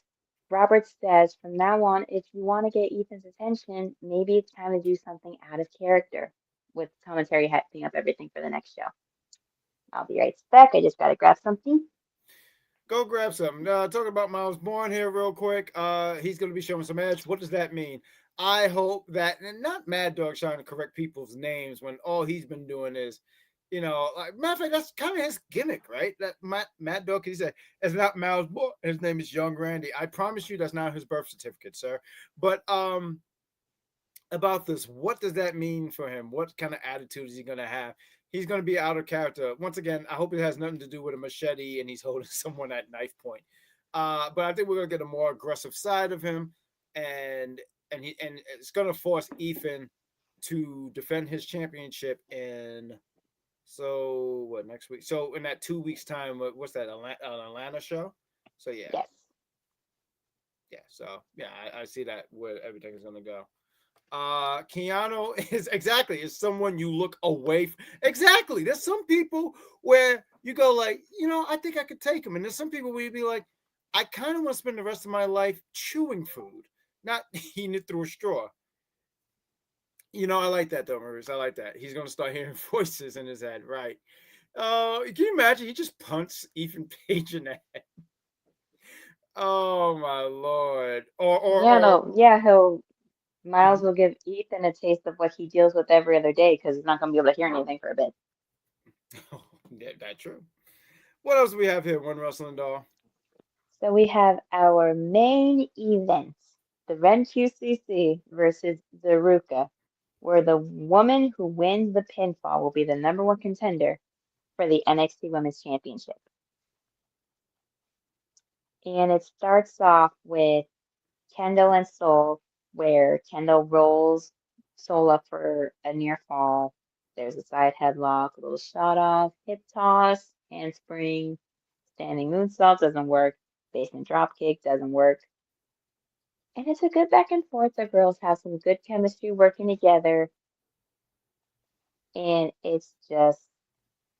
Robert says, from now on, if you want to get Ethan's attention, maybe it's time to do something out of character, with commentary hyping up everything for the next show. I'll be right back. I just got to grab something. Go grab something. Talk about Miles Bourne here real quick. He's going to be showing some edge. What does that mean? I hope that, and not Mad Dog trying to correct people's names when all he's been doing is, like, matter of fact, that's kind of his gimmick, right? That Mad Dog, he said, it's not Miles Moore, his name is Young Randy. I promise you that's not his birth certificate, sir. But about this, what does that mean for him? What kind of attitude is he going to have? He's going to be out of character. Once again, I hope it has nothing to do with a machete and he's holding someone at knife point. But I think we're going to get a more aggressive side of him, and it's going to force Ethan to defend his championship in, so what, next week? So in that 2 weeks time, what's that, Atlanta show? So yeah, Yes. So yeah, I see that where everything is going to go. Keanu is someone you look away from. Exactly. There's some people where you go like, I think I could take him, and there's some people where you'd be like, I kind of want to spend the rest of my life chewing food, not eating it through a straw. I like that though, Maurice. I like that. He's gonna start hearing voices in his head, right? Can you imagine? He just punts Ethan Page in the head. Oh my lord! He'll Miles will give Ethan a taste of what he deals with every other day because he's not going to be able to hear anything for a bit. Yeah, that's true. What else do we have here, One Wrestling Doll? So we have our main event, the Wren QCC versus the Ruca, where the woman who wins the pinfall will be the number one contender for the NXT Women's Championship. And it starts off with Kendal and Soul, where Kendal rolls Soul up for a near fall. There's a side headlock, a little shot off, hip toss, handspring, standing moonsault doesn't work, basement dropkick doesn't work. And it's a good back and forth. The girls have some good chemistry working together. And it's just,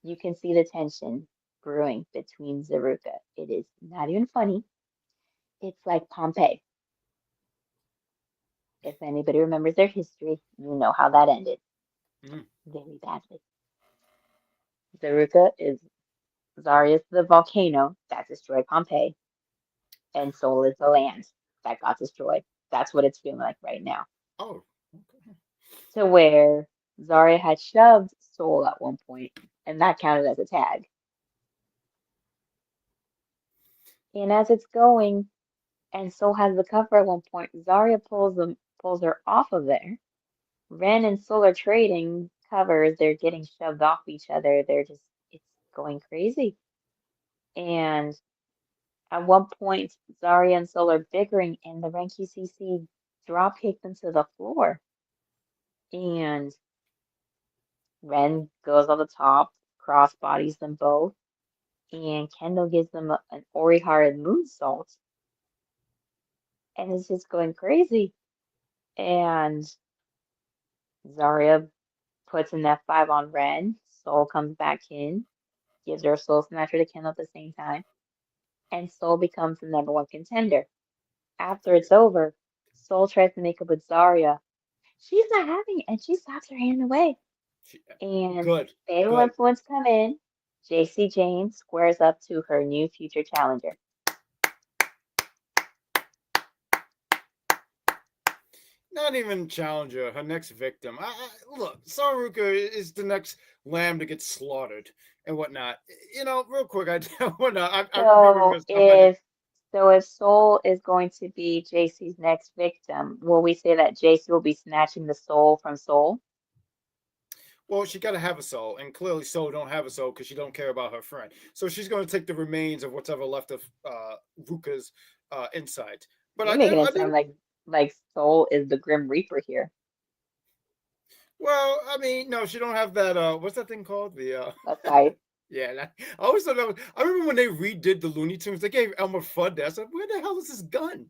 you can see the tension brewing between Zaruka. It is not even funny. It's like Pompeii. If anybody remembers their history, you know how that ended. Very badly. Zaruka is Zarius the volcano that destroyed Pompeii, and Soul is the land that got destroyed. That's what it's feeling like right now. Oh, okay. To where Zaria had shoved Soul at one point, and that counted as a tag. And as it's going, and Soul has the cover at one point, Zaria pulls her off of there. Wren and Soul are trading covers. They're getting shoved off each other. It's going crazy. And at one point, Zaria and Soul are bickering, and the Wren QCC drop kick them to the floor. And Wren goes on the top, cross bodies them both, and Kendal gives them an Orihara moonsault. And it's just going crazy. And Zaria puts an F5 on Wren. Soul comes back in, gives her a soul snatcher to Kendal at the same time. And Soul becomes the number one contender. After it's over, Soul tries to make up with Zaria. She's not having it, and she slaps her hand away. And Fatal Influence come in. JC Jane squares up to her new future challenger. Not even challenger, her next victim. Look, Saruka is the next lamb to get slaughtered and whatnot. Real quick, So if Soul is going to be JC's next victim, will we say that JC will be snatching the soul from Soul? Well, she got to have a soul, and clearly Soul don't have a soul because she don't care about her friend. So she's going to take the remains of whatever left of Ruka's insight. But You're making it sound like Soul is the Grim Reaper here. Well, I mean, no, she don't have that. What's that thing called? The scythe. Yeah, I always thought that was. I remember when they redid the Looney Tunes, they gave Elmer Fudd that. I said, "Where the hell is this gun?"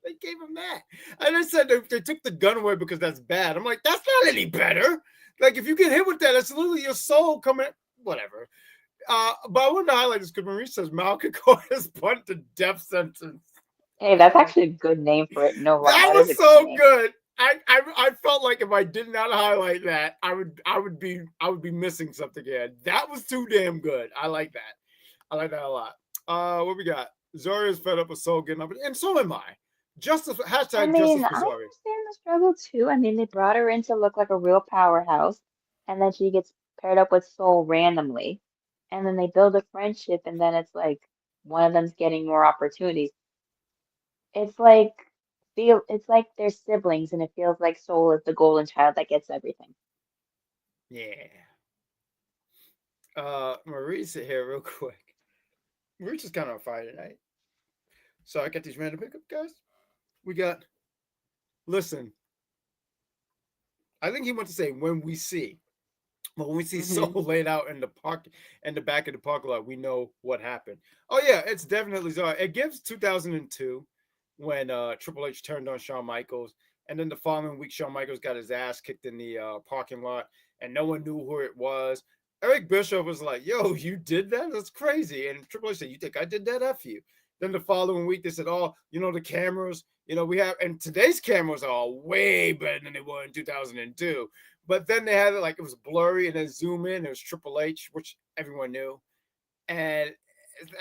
They gave him that, and they said they took the gun away because that's bad. I'm like, that's not any better. Like, if you get hit with that, it's literally your soul coming. Whatever. But I want to highlight this because Marie says Mal could call his punt to death sentence. Hey, that's actually a good name for it. No lie. That was so good. I felt like if I did not highlight that, I would be missing something here. That was too damn good. I like that. I like that a lot. What we got? Zaria's fed up with Soul getting up, and so am I. Justice I hashtag mean, justice I for Zaria. understand the struggle too. I mean, they brought her in to look like a real powerhouse, and then she gets paired up with Soul randomly, and then they build a friendship, and then it's like one of them's getting more opportunities. It's like it's like they're siblings, and it feels like Soul is the golden child that gets everything. Yeah. Maurice here real quick. Maurice is kind of on fire tonight. So I got these random pickup guys. We got listen. I think he wants to say when we see. But when we see Soul Hmm. laid out in the park in the back of the parking lot, we know what happened. Oh yeah, it's definitely Zara. It gives 2002 when Triple H turned on Shawn Michaels, and then the following week Shawn Michaels got his ass kicked in the parking lot, and no one knew who it was. Eric Bischoff was like, "Yo, you did that? That's crazy!" And Triple H said, "You think I did that? F you." Then the following week they said, "Oh, the cameras. We have, and today's cameras are way better than they were in 2002." But then they had it like it was blurry and then zoom in. It was Triple H, which everyone knew. And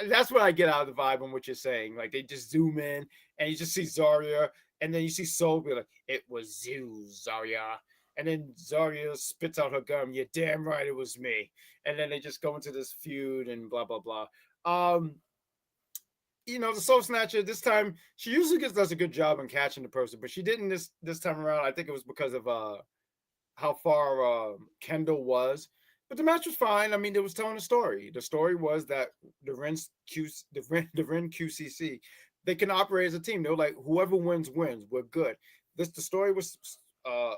that's what I get out of the vibe on what you're saying. Like they just zoom in and you just see Zaria and then you see Soul be like, it was you, Zaria. And then Zaria spits out her gum. You're damn right it was me. And then they just go into this feud and blah blah blah. Um, the Soul Snatcher this time she usually does a good job in catching the person, but she didn't this time around. I think it was because of how far Kendall was. But the match was fine. I mean, it was telling a story. The story was that the Ren QCC, they can operate as a team. They're like, whoever wins, wins. We're good. The story was uh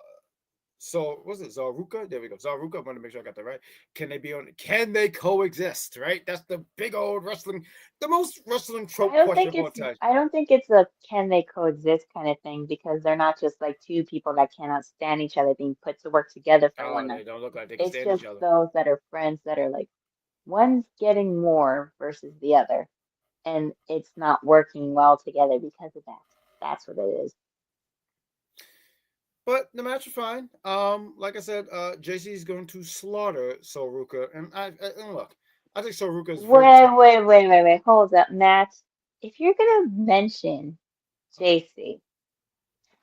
so was it Zaruka? There we go. Zaruka. I want to make sure I got that right. Can they coexist? Right? That's the big old wrestling, the most wrestling trope question of all time. I don't think it's a can they coexist kind of thing because they're not just like two people that cannot stand each other being put to work together for Oh, one they night. don't look like they can It's stand each just other. those that are friends that are like one's getting more versus the other, and it's not working well together because of that. That's what it is. But the match was fine. Like I said, JC is going to slaughter Soruka, and look, I think Soruka is very Wait. Hold up, Matt. If you're gonna mention JC,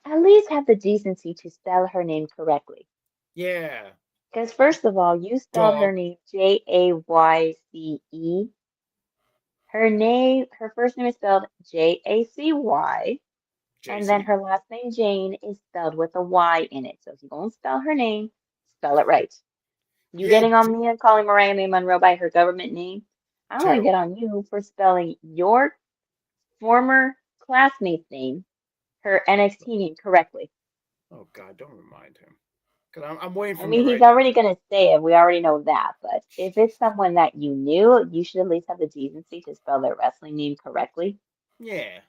at least have the decency to spell her name correctly. yeah, Because first of all, you spelled her dog name Jayce. Her first name is spelled Jacy, and then JC. her last name Jane is spelled with a Y in it. So if you're going to spell her name, spell it right. You Yeah, getting on me and calling Mariah May Monroe by her government name? I'm gonna too. get on you for spelling your former classmate's name, her NXT name correctly. Oh God, don't remind him. Cause I'm waiting for I him to mean, he's write it. already gonna say it. We already know that. But if it's someone that you knew, you should at least have the decency to spell their wrestling name correctly. Yeah,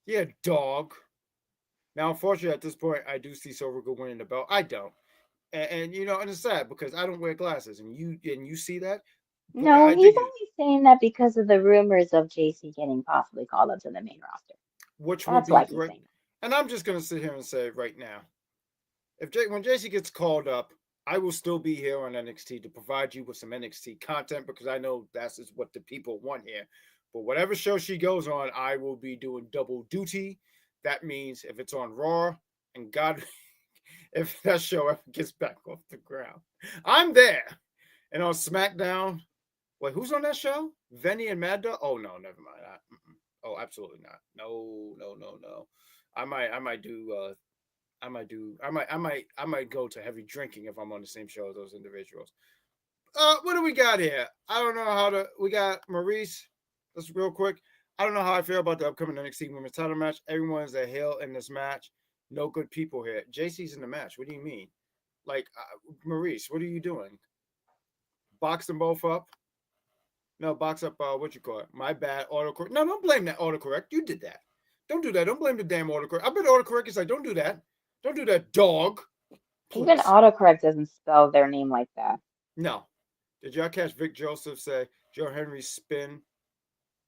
yeah, dog. Now, unfortunately, at this point, I do see Soruka winning the belt. I don't, and it's sad because I don't wear glasses, and you see that. But No, I he's think only saying that because of the rumors of JC getting possibly called up to the main roster. which would That's be why he's great. saying And I'm just gonna sit here and say right now, when JC gets called up, I will still be here on NXT to provide you with some NXT content because I know that's is what the people want here. But whatever show she goes on, I will be doing double duty. That means if it's on Raw, and God, if that show ever gets back off the ground, I'm there. And on SmackDown, wait, who's on that show? Venny and Mad Dog? Oh no, never mind. Oh, absolutely not. No, no, no, no. I might do I might go to heavy drinking if I'm on the same show as those individuals. What do we got here? I don't know how to. We got Maurice. Let's real quick. I don't know how I feel about the upcoming NXT Women's Title match. Everyone's a heel in this match. No good people here. JC's in the match. What do you mean? Like Maurice, what are you doing? Box them both up? No, box up. What you call it? My bad. Autocorrect. No, don't blame that autocorrect. You did that. Don't do that. Don't blame the damn autocorrect. I bet autocorrect is like, don't do that. Don't do that, dog. even Please. autocorrect doesn't spell their name like that. No. Did y'all catch Vic Joseph say Joe Henry's spin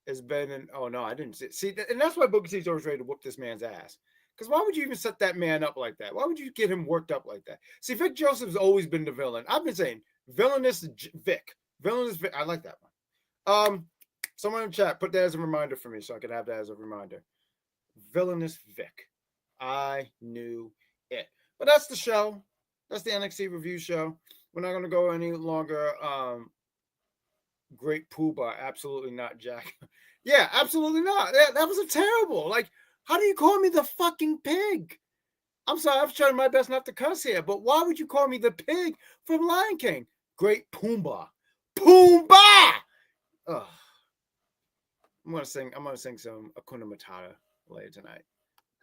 is better than? Oh no, I didn't see. And that's why Booker T's always ready to whoop this man's ass. Because why would you even set that man up like that? Why would you get him worked up like that? See, Vic Joseph's always been the villain. I've been saying villainous Vic, villainous Vic. I like that one. Someone in chat put that as a reminder for me, so I can have that as a reminder. Villainous Vic. I knew it. But that's the show. That's the NXT review show. We're not going to go any longer. Great Poobah. Absolutely not, Jack. Yeah, absolutely not. That was a terrible. Like, how do you call me the fucking pig? I'm sorry, I've tried my best not to cuss here, but why would you call me the pig from Lion King? Great Pumbaa. Pumbaa! Ugh. I'm gonna sing some Akuna Matata later tonight.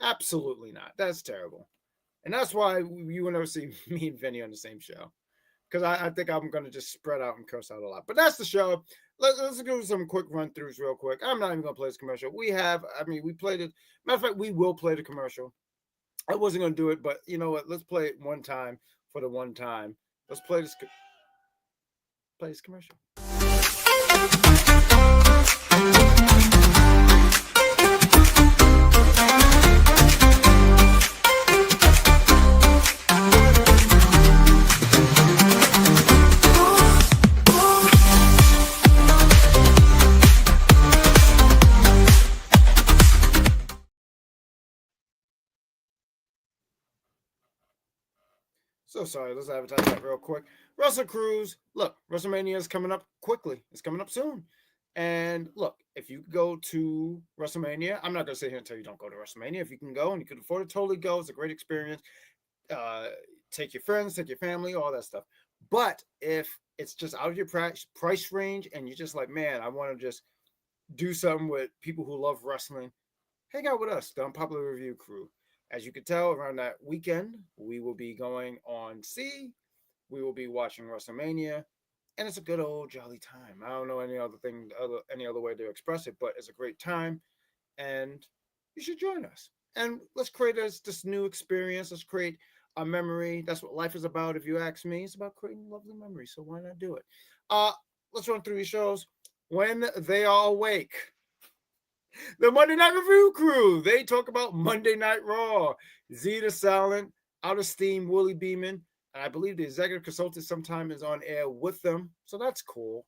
Absolutely not. That's terrible. And that's why you will never see me and Vinny on the same show. Because I think I'm going to just spread out and curse out a lot. But that's the show. Let's go some quick run-throughs real quick. I'm not even going to play this commercial. We played it. Matter of fact, we will play the commercial. I wasn't going to do it, but you know what? Let's play it one time for the one time. Let's play this commercial. So sorry, let's advertise that real quick. Russell Cruz, look, WrestleMania is coming up quickly. It's coming up soon. And look, if you go to WrestleMania, I'm not going to sit here and tell you don't go to WrestleMania. If you can go and you can afford it, totally go. It's a great experience. Take your friends, take your family, all that stuff. But if it's just out of your price range and you're just like, man, I want to just do something with people who love wrestling, hang out with us, the Unpopular Review crew. As you can tell, around that weekend, we will be going on C. We will be watching WrestleMania, and it's a good old jolly time. I don't know any other way to express it, but it's a great time, and you should join us. And let's create this new experience. Let's create a memory. That's what life is about. If you ask me, it's about creating lovely memories. So why not do it? Let's run through these shows. When They Are Awake. The Monday Night Review crew, they talk about Monday Night Raw. Zeta Silent, Out of Steam, Willie Beeman, and I believe the executive consultant sometime is on air with them, so that's cool.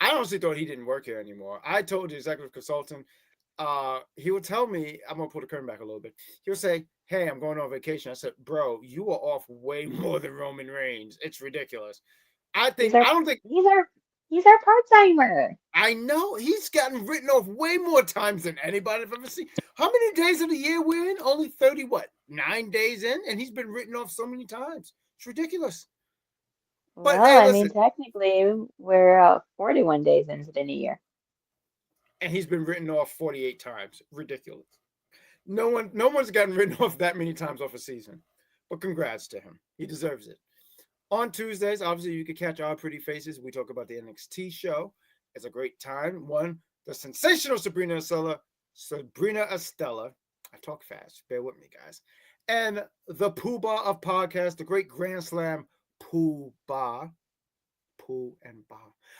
I honestly thought he didn't work here anymore. I told the executive consultant, he would tell me, I'm going to pull the curtain back a little bit. He would say, hey, I'm going on vacation. I said, bro, you are off way more than Roman Reigns. It's ridiculous. He's our part-timer. I know he's gotten written off way more times than anybody I've ever seen. How many days of the year we're in? Only 9 days in, and he's been written off so many times. It's ridiculous. But well, hey, technically, we're 41 days into the new year, and he's been written off 48 times. Ridiculous. No one's gotten written off that many times off a season. But congrats to him. He deserves it. On Tuesdays, obviously, you can catch our pretty faces. We talk about the NXT show. It's a great time. One, the sensational Sabrina Estella. I talk fast. Bear with me, guys. And the Poobah of podcasts, the great Grand Slam Poobah. Pooh and Ba.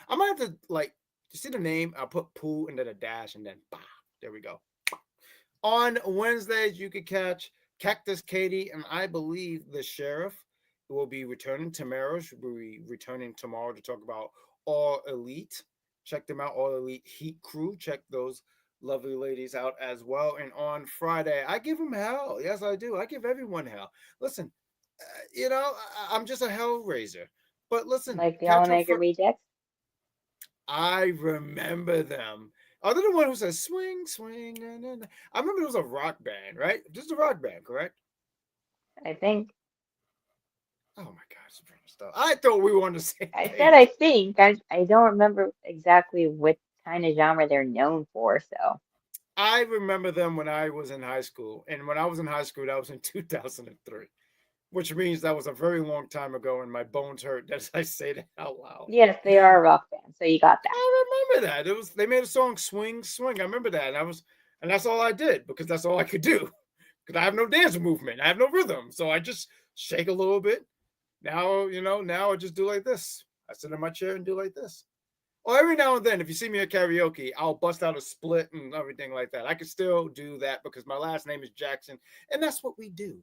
I might have to, you see the name? I'll put Pooh and then a dash and then Ba. There we go. On Wednesdays, you can catch Cactus Katie and I believe the Sheriff will be returning. Tamara should be returning tomorrow to talk about All Elite. Check them out, All Elite Heat Crew. Check those lovely ladies out as well. And on Friday, I give them hell. Yes, I do. I give everyone hell. Listen, I'm just a hell raiser. But listen. Like the All-American Rejects? I remember them. Are they the one who says swing, swing? I remember it was a rock band, right? Just a rock band, correct? I think. Oh my God, Supreme stuff. I thought we were on the same I page. said I think. I don't remember exactly what kind of genre they're known for, so. I remember them when I was in high school. And when I was in high school, that was in 2003. Which means that was a very long time ago, and my bones hurt as I say that out loud. Yes, they are a rock band, so you got that. I remember that. They made a song "Swing, Swing." I remember that, and that's all I did because that's all I could do. Because I have no dance movement, I have no rhythm, so I just shake a little bit. Now I just do like this. I sit in my chair and do like this. Or every now and then, if you see me at karaoke, I'll bust out a split and everything like that. I can still do that because my last name is Jackson, and that's what we do.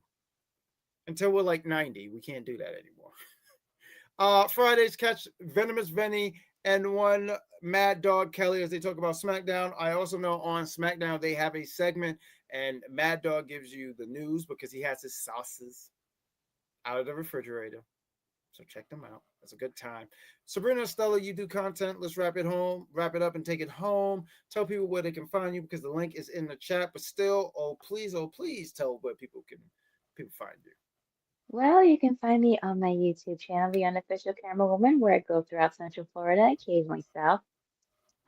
Until we're like 90, we can't do that anymore. Fridays, catch Venomous Venny and one Mad Dog Kelly as they talk about SmackDown. I also know on SmackDown they have a segment, And Mad Dog gives you the news because he has his sauces out of the refrigerator. So check them out. It's a good time. Sabrina, Stella, you do content. Let's wrap it up and take it home. Tell people where they can find you because the link is in the chat. But still, oh please tell where people find you. Well, you can find me on my YouTube channel, The Unofficial Camera Woman, where I go throughout Central Florida, occasionally south.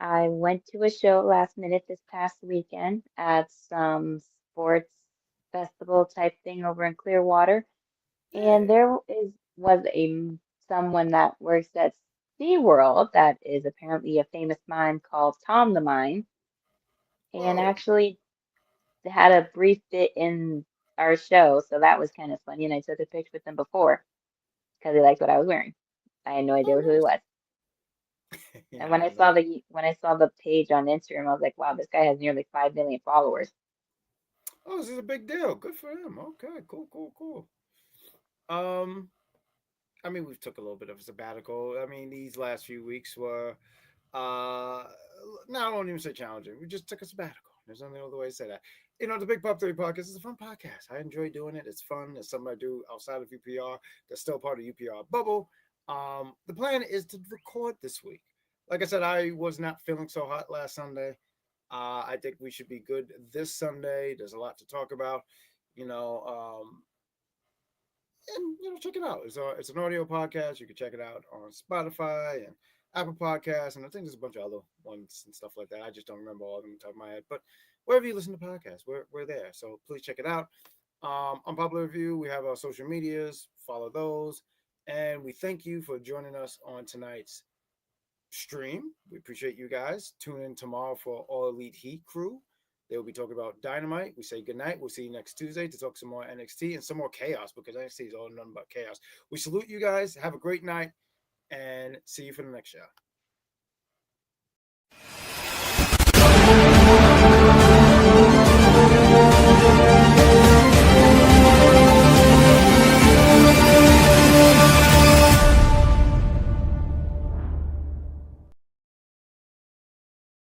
I went to a show last minute this past weekend at some sports festival type thing over in Clearwater. And Yeah. there was someone that works at SeaWorld that is apparently a famous mime called Tom the Mime, and Whoa. actually had a brief bit in our show, so that was kind of funny. And I took a picture with them before because they liked what I was wearing. I had no idea Oh, who he nice. was. And Yeah, when I I love saw it. the page on Instagram, I was like, wow, this guy has nearly 5 million followers. Oh, this is a big deal. Good for him. Okay, cool, cool, cool. Um, I mean, we've took a little bit of a sabbatical. I mean, these last few weeks were uh no, I won't even say challenging. We just took a sabbatical. There's only other way to say that. The Big Pop 30 podcast is a fun podcast. I enjoy doing it. It's fun. It's something I do outside of UPR that's still part of UPR bubble. The plan is to record this week. Like I said, I was not feeling so hot last Sunday. I think we should be good this Sunday. There's a lot to talk about. You know, and check it out. It's an audio podcast. You can check it out on Spotify and Apple Podcasts, and I think there's a bunch of other ones and stuff like that. I just don't remember all of them on the top of my head. But wherever you listen to podcasts, we're there. So please check it out. Unpopular Review, we have our social medias. Follow those, and we thank you for joining us on tonight's stream. We appreciate you guys. Tune in tomorrow for All Elite Heat Crew. They will be talking about Dynamite. We say good night. We'll see you next Tuesday to talk some more NXT and some more chaos because NXT is all nothing but chaos. We salute you guys. Have a great night and see you for the next show.